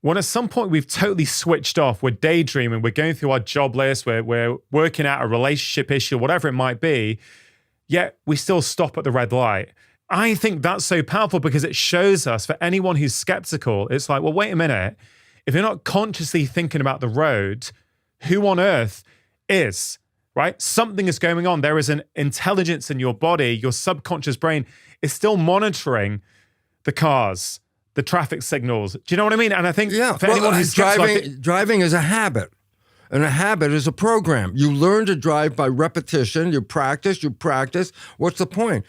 When at some point we've totally switched off, we're daydreaming, we're going through our job list, we're working out a relationship issue, whatever it might be, yet we still stop at the red light. I think that's so powerful because it shows us, for anyone who's skeptical, it's like, well, wait a minute. If you're not consciously thinking about the road, who on earth is, right? Something is going on. There is an intelligence in your body. Your subconscious brain is still monitoring the cars, the traffic signals. Do you know what I mean? And I think for anyone who's driving is a habit. And a habit is a program. You learn to drive by repetition. You practice. What's the point?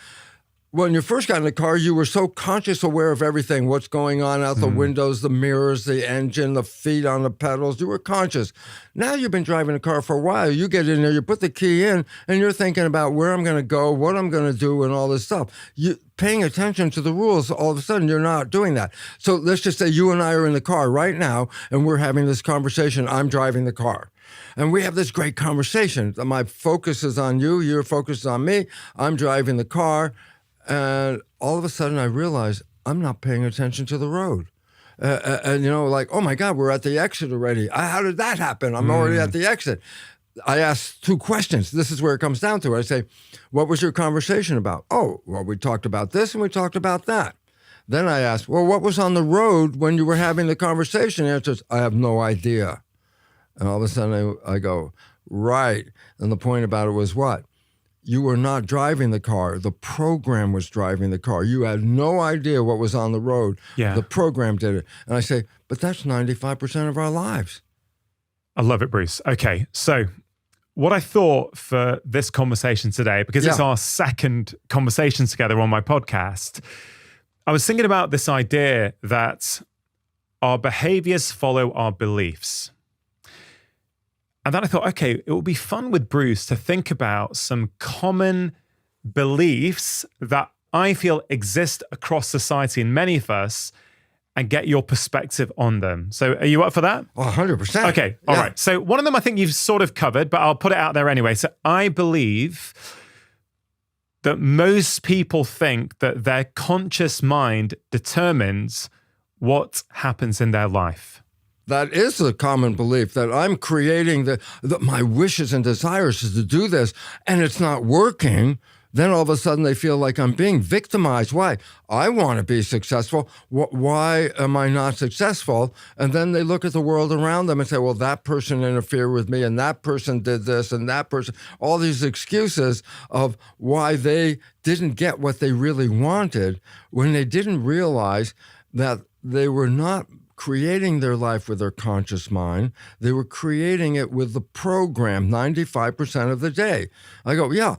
When you first got in the car, you were so conscious, aware of everything, what's going on out the windows, the mirrors, the engine, the feet on the pedals. You were conscious. Now you've been driving a car for a while. You get in there, you put the key in, and you're thinking about where I'm going to go, what I'm going to do, and all this stuff. You paying attention to the rules, all of a sudden you're not doing that. So let's just say you and I are in the car right now, and we're having this conversation. I'm driving the car. And we have this great conversation. My focus is on you, your focus is on me. I'm driving the car. And all of a sudden I realize I'm not paying attention to the road. And, you know, like, oh my God, we're at the exit already. How did that happen? I'm already at the exit. I ask two questions. This is where it comes down to. I say, what was your conversation about? Oh, well, we talked about this and we talked about that. Then I ask, well, what was on the road when you were having the conversation? The answer is, I have no idea. And all of a sudden I go, right. And the point about it was what? You were not driving the car. The program was driving the car. You had no idea what was on the road. Yeah. The program did it. And I say, but that's 95% of our lives. I love it, Bruce. Okay, so what I thought for this conversation today, because it's our second conversation together on my podcast, I was thinking about this idea that our behaviors follow our beliefs. And then I thought, okay, it would be fun with Bruce to think about some common beliefs that I feel exist across society in many of us and get your perspective on them. So are you up for that? 100%. Okay, all right. So one of them I think you've sort of covered, but I'll put it out there anyway. So I believe that most people think that their conscious mind determines what happens in their life. That is a common belief, that I'm creating my wishes and desires is to do this, and it's not working. Then all of a sudden they feel like I'm being victimized. Why? I want to be successful. Why am I not successful? And then they look at the world around them and say, well, that person interfered with me, and that person did this, and that person, all these excuses of why they didn't get what they really wanted when they didn't realize that they were not creating their life with their conscious mind. They were creating it with the program 95% of the day. I go, yeah,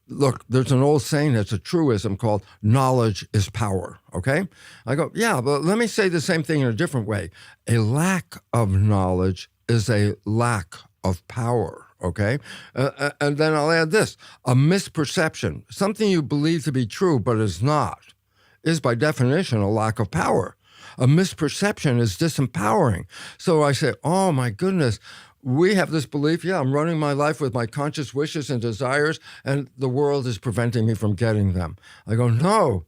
look, there's an old saying that's a truism called knowledge is power, okay? I go, yeah, but let me say the same thing in a different way. A lack of knowledge is a lack of power, okay? And then I'll add this, a misperception, something you believe to be true but is not, is by definition a lack of power. A misperception is disempowering. So I say, oh my goodness, we have this belief, yeah, I'm running my life with my conscious wishes and desires, and the world is preventing me from getting them. I go, no,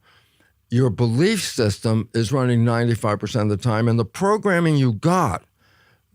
your belief system is running 95% of the time, and the programming you got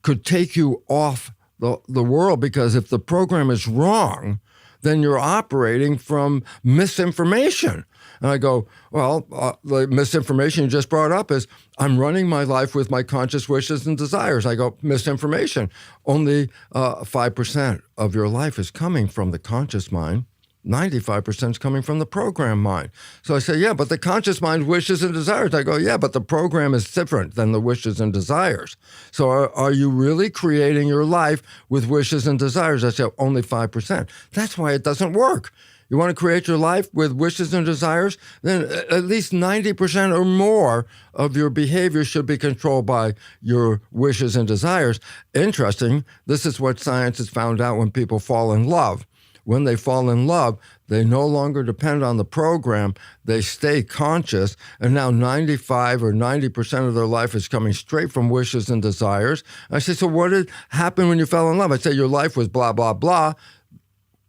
could take you off the world, because if the program is wrong, then you're operating from misinformation. And I go, well, the misinformation you just brought up is I'm running my life with my conscious wishes and desires. I go, misinformation. Only 5% of your life is coming from the conscious mind. 95% is coming from the program mind. So I say, yeah, but the conscious mind wishes and desires. I go, yeah, but the program is different than the wishes and desires. So are you really creating your life with wishes and desires? I say, only 5%. That's why it doesn't work. You want to create your life with wishes and desires? Then at least 90% or more of your behavior should be controlled by your wishes and desires. Interesting, this is what science has found out when people fall in love. When they fall in love, they no longer depend on the program. They stay conscious, and now 95 or 90% of their life is coming straight from wishes and desires. I say, so what did happen when you fell in love? I say, your life was blah, blah, blah.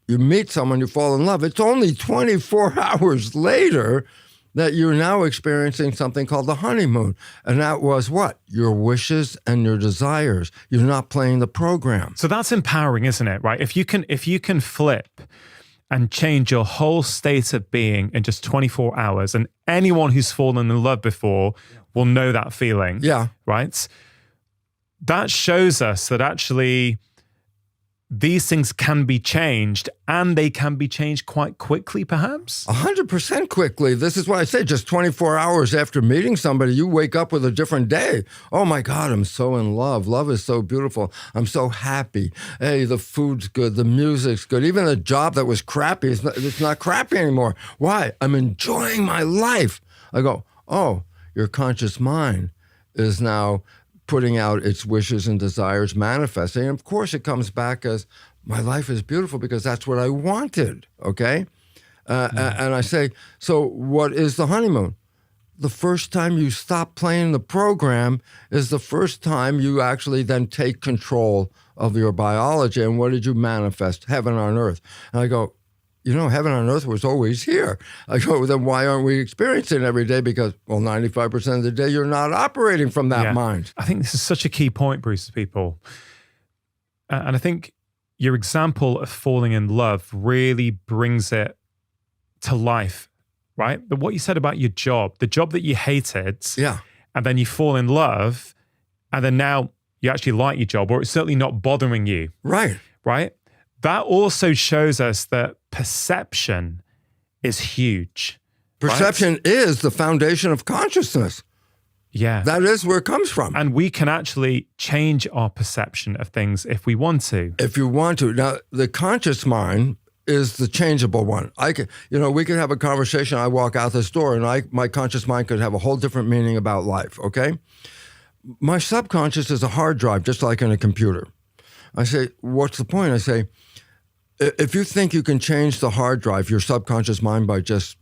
You meet someone, you fall in love. It's only 24 hours later that you're now experiencing something called the honeymoon. And that was what? Your wishes and your desires. You're not playing the program. So that's empowering, isn't it? Right? If you can flip and change your whole state of being in just 24 hours, and anyone who's fallen in love before will know that feeling. Yeah. Right? That shows us that actually these things can be changed, and they can be changed quite quickly, perhaps? 100% quickly. This is why I say just 24 hours after meeting somebody, you wake up with a different day. Oh my God, I'm so in love. Love is so beautiful. I'm so happy. Hey, the food's good. The music's good. Even a job that was crappy, it's not crappy anymore. Why? I'm enjoying my life. I go, oh, your conscious mind is now putting out its wishes and desires, manifesting. And of course, it comes back as, my life is beautiful because that's what I wanted, okay? And I say, so what is the honeymoon? The first time you stop playing the program is the first time you actually then take control of your biology. And what did you manifest? Heaven on earth. And I go, you know, heaven on earth was always here. I go, then why aren't we experiencing it every day? Because, well, 95% of the day, you're not operating from that mind. I think this is such a key point, Bruce, to people. And I think your example of falling in love really brings it to life, right? But what you said about your job, the job that you hated, and then you fall in love, and then now you actually like your job, or it's certainly not bothering you. Right. That also shows us that perception is huge. Perception is the foundation of consciousness. Yeah. That is where it comes from. And we can actually change our perception of things if we want to. If you want to. Now, the conscious mind is the changeable one. We could have a conversation. I walk out this door and my conscious mind could have a whole different meaning about life, okay? My subconscious is a hard drive, just like in a computer. I say, what's the point? I say, if you think you can change the hard drive, your subconscious mind, by just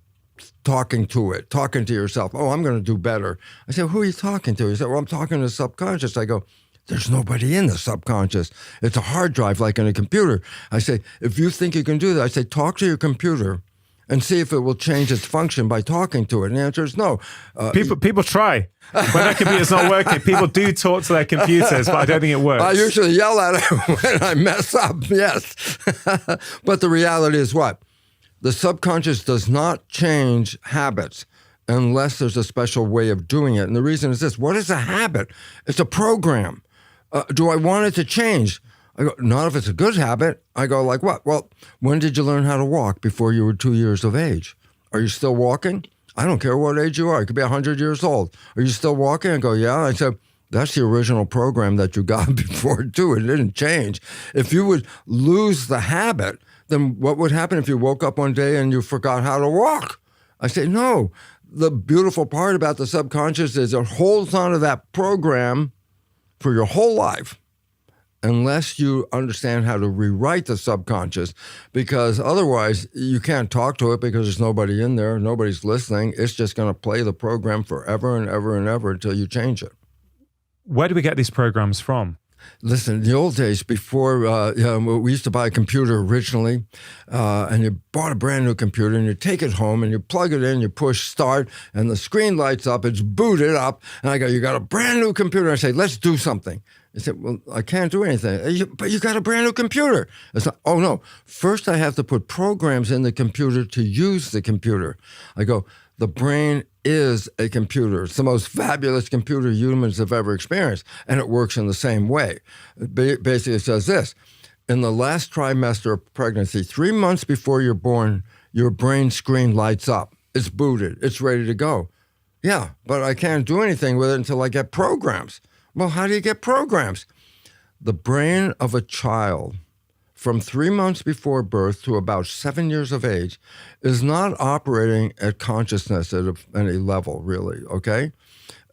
talking to it, talking to yourself, oh, I'm going to do better. I say, who are you talking to? He said, well, I'm talking to the subconscious. I go, there's nobody in the subconscious. It's a hard drive like in a computer. I say, if you think you can do that, I say, talk to your computer and see if it will change its function by talking to it. And the answer is no. People try. When their computer's not working, people do talk to their computers, but I don't think it works. I usually yell at it when I mess up, yes. But the reality is what? The subconscious does not change habits unless there's a special way of doing it. And the reason is this. What is a habit? It's a program. Do I want it to change? I go, not if it's a good habit. I go, like what? Well, when did you learn how to walk? Before you were 2 years of age. Are you still walking? I don't care what age you are. You could be 100 years old. Are you still walking? I go, yeah. I said, that's the original program that you got before, too. It didn't change. If you would lose the habit, then what would happen if you woke up one day and you forgot how to walk? I say, no. The beautiful part about the subconscious is it holds on to that program for your whole life unless you understand how to rewrite the subconscious, because otherwise you can't talk to it because there's nobody in there, nobody's listening. It's just going to play the program forever and ever and ever until you change it. Where do we get these programs from? Listen, in the old days, before we used to buy a computer originally, and you bought a brand new computer, and you take it home, and you plug it in, you push start, and the screen lights up, it's booted up, and I go, you got a brand new computer. I say, let's do something. He said, well, I can't do anything. But you got a brand new computer. It's like, oh, no. First, I have to put programs in the computer to use the computer. I go, the brain is a computer. It's the most fabulous computer humans have ever experienced, and it works in the same way. Basically, it says this. In the last trimester of pregnancy, 3 months before you're born, your brain screen lights up. It's booted. It's ready to go. Yeah, but I can't do anything with it until I get programs. Well, how do you get programs? The brain of a child from 3 months before birth to about 7 years of age is not operating at consciousness at any level, really, okay?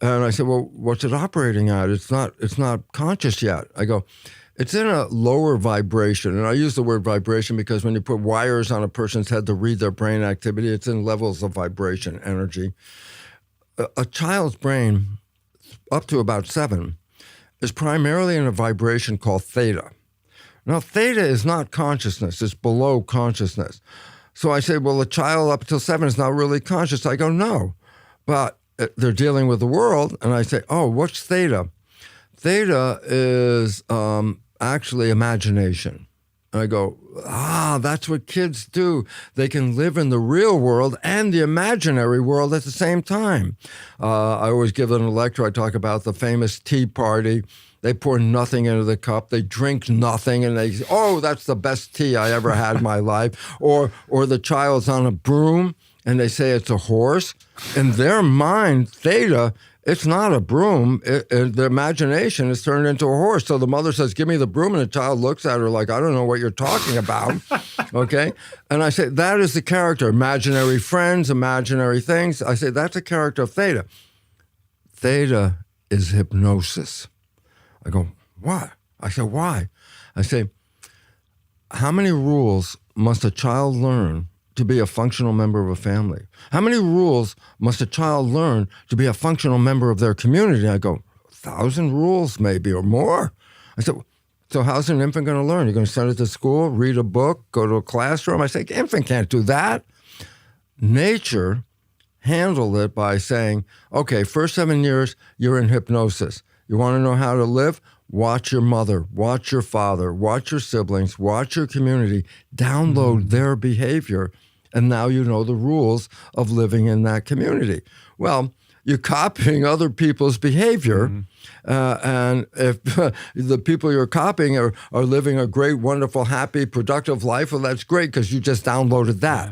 And I said, well, what's it operating at? It's not conscious yet. I go, it's in a lower vibration. And I use the word vibration because when you put wires on a person's head to read their brain activity, it's in levels of vibration, energy. A child's brain, up to about 7, is primarily in a vibration called theta. Now, theta is not consciousness. It's below consciousness. So I say, well, a child up until 7 is not really conscious. I go, no. But they're dealing with the world. And I say, oh, what's theta? Theta is actually imagination. And I go, that's what kids do. They can live in the real world and the imaginary world at the same time. I always give it a lecture. I talk about the famous tea party. They pour nothing into the cup. They drink nothing, and they say, oh, that's the best tea I ever had in my life. Or the child's on a broom, and they say it's a horse. In their mind, theta, it's not a broom. The imagination is turned into a horse. So the mother says, give me the broom, and the child looks at her like, I don't know what you're talking about, okay? And I say, that is the character. Imaginary friends, imaginary things. I say, that's a character of theta. Theta is hypnosis. I go, what? I say, why? I say, how many rules must a child learn to be a functional member of a family? How many rules must a child learn to be a functional member of their community? I go, 1,000 rules maybe or more. I said, so how's an infant going to learn? You're going to send it to school, read a book, go to a classroom? I say, infant can't do that. Nature handled it by saying, okay, first 7 years, you're in hypnosis. You want to know how to live? Watch your mother, watch your father, watch your siblings, watch your community, download their behavior, and now you know the rules of living in that community. Well, you're copying other people's behavior, and if the people you're copying are living a great, wonderful, happy, productive life, well, that's great because you just downloaded that.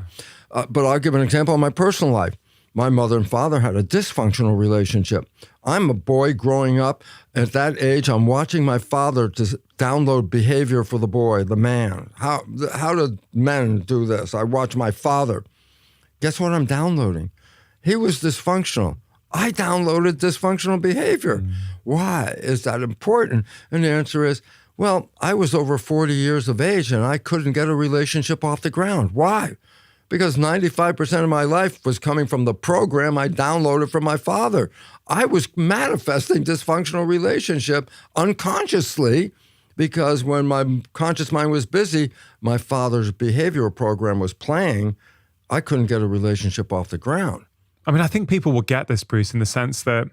But I'll give an example of my personal life. My mother and father had a dysfunctional relationship. I'm a boy growing up. At that age, I'm watching my father to download behavior for the boy, the man. How do men do this? I watch my father. Guess what I'm downloading? He was dysfunctional. I downloaded dysfunctional behavior. Why is that important? And the answer is, well, I was over 40 years of age and I couldn't get a relationship off the ground. Why? Because 95% of my life was coming from the program I downloaded from my father. I was manifesting dysfunctional relationship unconsciously because when my conscious mind was busy, my father's behavioral program was playing. I couldn't get a relationship off the ground. I mean, I think people will get this, Bruce, in the sense that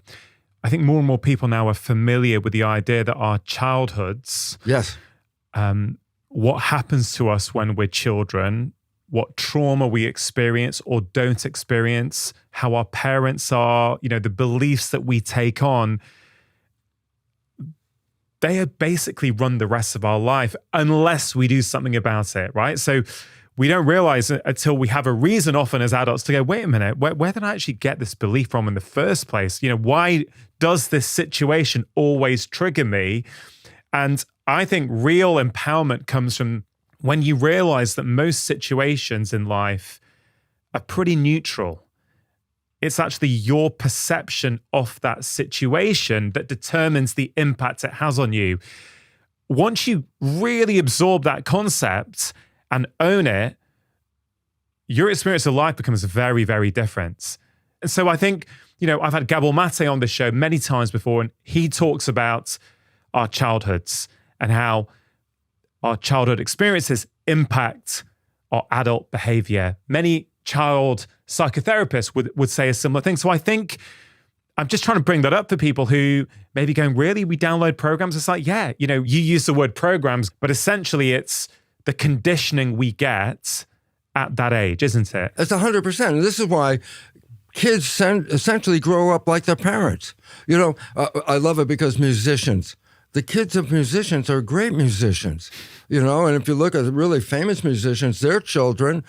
I think more and more people now are familiar with the idea that our childhoods, yes, what happens to us when we're children, what trauma we experience or don't experience, how our parents are, the beliefs that we take on, they basically run the rest of our life unless we do something about it, right? So we don't realize it until we have a reason often as adults to go, wait a minute, where did I actually get this belief from in the first place? Why does this situation always trigger me? And I think real empowerment comes from when you realize that most situations in life are pretty neutral. It's actually your perception of that situation that determines the impact it has on you. Once you really absorb that concept and own it, your experience of life becomes very, very different. And so I think, I've had Gabor Mate on this show many times before, and he talks about our childhoods and how our childhood experiences impact our adult behavior. Many child psychotherapists would say a similar thing. So I think I'm just trying to bring that up for people who may be going, really, we download programs? It's like, yeah, you use the word programs, but essentially it's the conditioning we get at that age, isn't it? It's 100%. And this is why kids essentially grow up like their parents. I love it because the kids of musicians are great musicians, and if you look at really famous musicians, their children,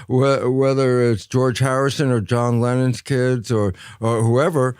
whether it's George Harrison or John Lennon's kids or whoever,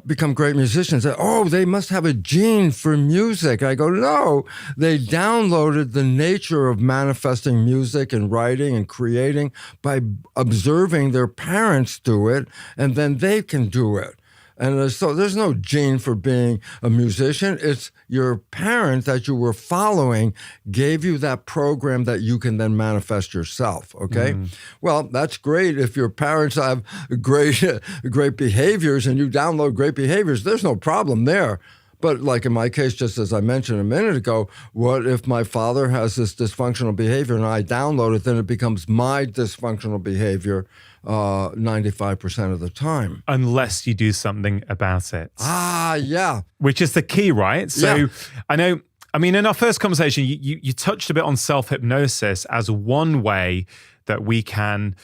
become great musicians. They must have a gene for music. I go, no, they downloaded the nature of manifesting music and writing and creating by observing their parents do it, and then they can do it. And so there's no gene for being a musician. It's your parent that you were following gave you that program that you can then manifest yourself, okay? Well, that's great if your parents have great behaviors and you download great behaviors. There's no problem there. But like in my case, just as I mentioned a minute ago, what if my father has this dysfunctional behavior and I download it, then it becomes my dysfunctional behavior 95% of the time. Unless you do something about it. Yeah. Which is the key, right? So yeah. in our first conversation, you touched a bit on self-hypnosis as one way that we can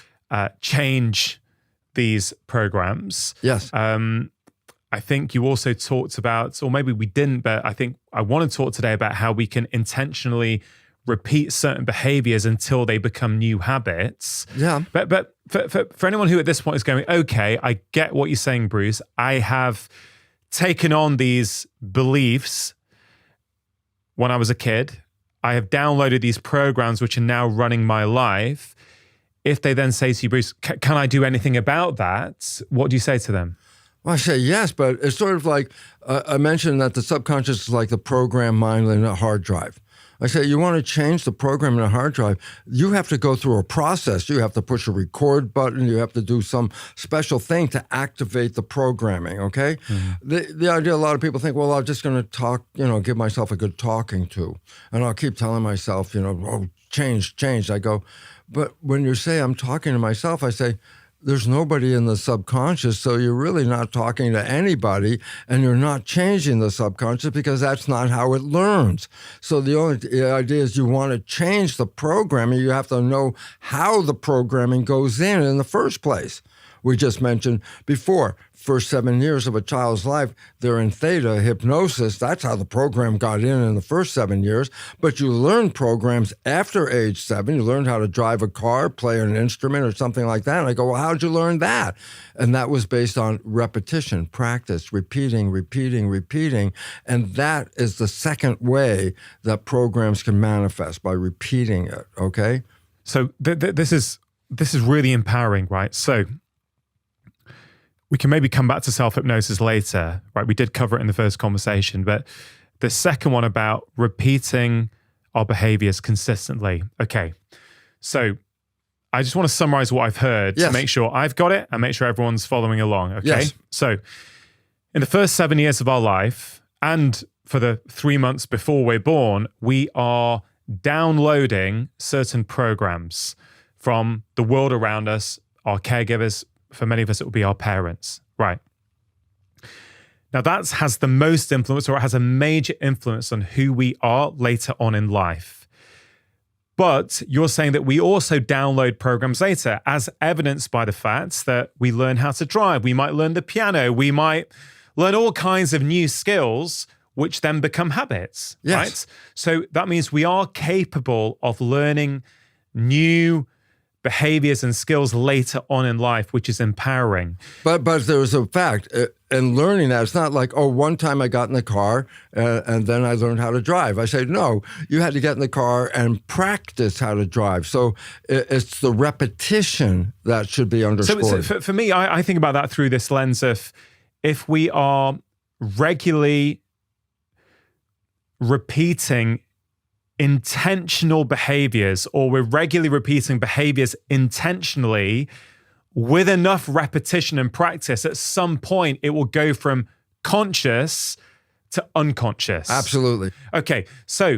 change these programs. Yes. I think you also talked about, or maybe we didn't, but I think I want to talk today about how we can intentionally repeat certain behaviors until they become new habits. Yeah. But for anyone who at this point is going, okay, I get what you're saying, Bruce. I have taken on these beliefs when I was a kid. I have downloaded these programs which are now running my life. If they then say to you, Bruce, can I do anything about that? What do you say to them? Well, I say yes, but it's sort of like I mentioned that the subconscious is like the program mind in a hard drive. I say, you want to change the program in a hard drive, you have to go through a process. You have to push a record button. You have to do some special thing to activate the programming, okay? Mm-hmm. The idea, a lot of people think, well, I'm just going to talk, give myself a good talking to. And I'll keep telling myself, change. I go, but when you say I'm talking to myself, I say, there's nobody in the subconscious, so you're really not talking to anybody, and you're not changing the subconscious because that's not how it learns. So the idea is you want to change the programming. You have to know how the programming goes in the first place. We just mentioned before, first 7 years of a child's life, they're in theta hypnosis. That's how the program got in the first 7 years. But you learn programs after age 7. You learned how to drive a car, play an instrument, or something like that. And I go, well, how'd you learn that? And that was based on repetition, practice, repeating. And that is the second way that programs can manifest, by repeating it, okay? So this is really empowering, right? So we can maybe come back to self-hypnosis later, right? We did cover it in the first conversation, but the second one about repeating our behaviors consistently. Okay, so I just want to summarize what I've heard to make sure I've got it and make sure everyone's following along, okay? Yes. So in the first 7 years of our life, and for the 3 months before we're born, we are downloading certain programs from the world around us, our caregivers. For many of us, it will be our parents, right? Now that has the most influence, or it has a major influence on who we are later on in life. But you're saying that we also download programs later, as evidenced by the fact that we learn how to drive. We might learn the piano. We might learn all kinds of new skills, which then become habits, right? So that means we are capable of learning new behaviors and skills later on in life, which is empowering. But there's a fact in learning that. It's not like, oh, one time I got in the car and then I learned how to drive. I say, no, you had to get in the car and practice how to drive. So it's the repetition that should be underscored. So for me, I think about that through this lens of if we are regularly repeating intentional behaviors, or we're regularly repeating behaviors intentionally with enough repetition and practice, at some point it will go from conscious to unconscious. Absolutely. Okay, so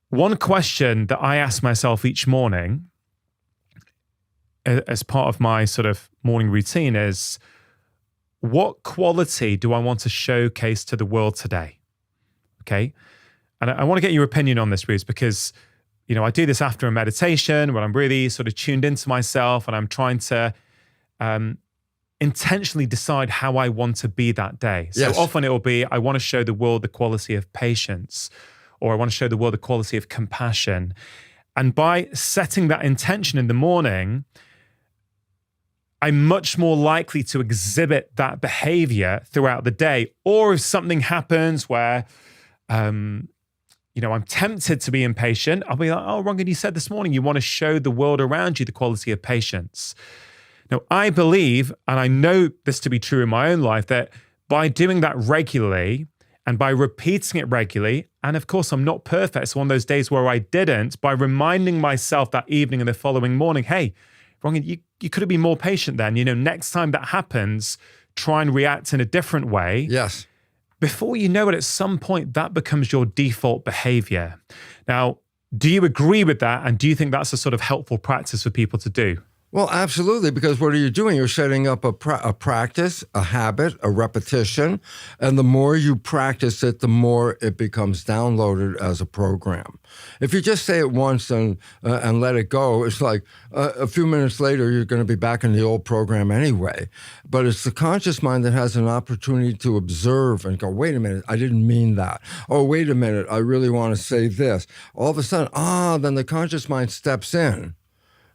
one question that I ask myself each morning as part of my sort of morning routine is, what quality do I want to showcase to the world today? Okay. And I want to get your opinion on this, Bruce, because, I do this after a meditation when I'm really sort of tuned into myself and I'm trying to intentionally decide how I want to be that day. So Yes. often it will be, I want to show the world the quality of patience, or I want to show the world the quality of compassion. And by setting that intention in the morning, I'm much more likely to exhibit that behavior throughout the day. Or if something happens where, I'm tempted to be impatient, I'll be like, oh, Rongan, you said this morning you want to show the world around you the quality of patience. Now, I believe, and I know this to be true in my own life, that by doing that regularly and by repeating it regularly, and of course, I'm not perfect. So on those days where I didn't, by reminding myself that evening and the following morning, hey, Rongan, you could have been more patient then. Next time that happens, try and react in a different way. Yes. Before you know it, at some point, that becomes your default behavior. Now, do you agree with that? And do you think that's a sort of helpful practice for people to do? Well, absolutely, because what are you doing? You're setting up a practice, a habit, a repetition, and the more you practice it, the more it becomes downloaded as a program. If you just say it once and let it go, it's like a few minutes later, you're going to be back in the old program anyway. But it's the conscious mind that has an opportunity to observe and go, wait a minute, I didn't mean that. Oh, wait a minute, I really want to say this. All of a sudden, then the conscious mind steps in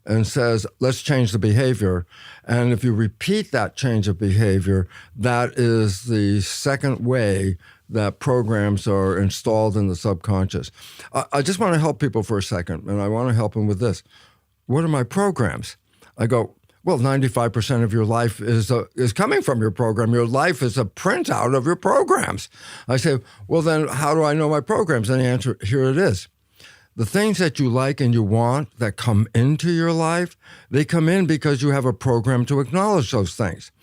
and says, let's change the behavior. And if you repeat that change of behavior, that is the second way that programs are installed in the subconscious. I just want to help people for a second, and I want to help them with this. What are my programs? I go, well, 95% of your life is coming from your program. Your life is a printout of your programs. I say, well, then how do I know my programs? And the answer, here it is. The things that you like and you want that come into your life, they come in because you have a program to acknowledge those things.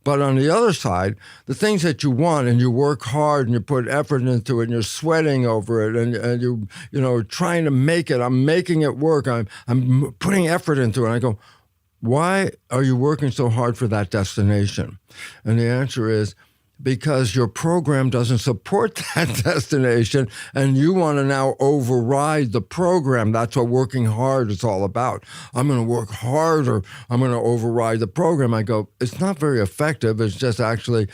But on the other side, the things that you want and you work hard and you put effort into it and you're sweating over it and you trying to make it, I'm making it work, I'm putting effort into it. And I go, why are you working so hard for that destination? And the answer is, because your program doesn't support that destination and you want to now override the program. That's what working hard is all about. I'm going to work harder. I'm going to override the program. I go, it's not very effective. It's just actually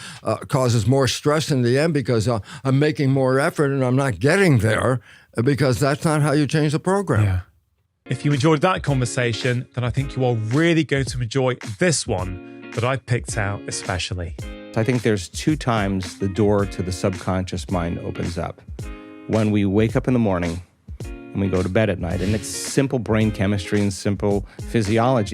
causes more stress in the end because I'm making more effort and I'm not getting there because that's not how you change the program. Yeah. If you enjoyed that conversation, then I think you are really going to enjoy this one that I picked out especially. I think there's 2 times the door to the subconscious mind opens up. When we wake up in the morning and we go to bed at night, and it's simple brain chemistry and simple physiology.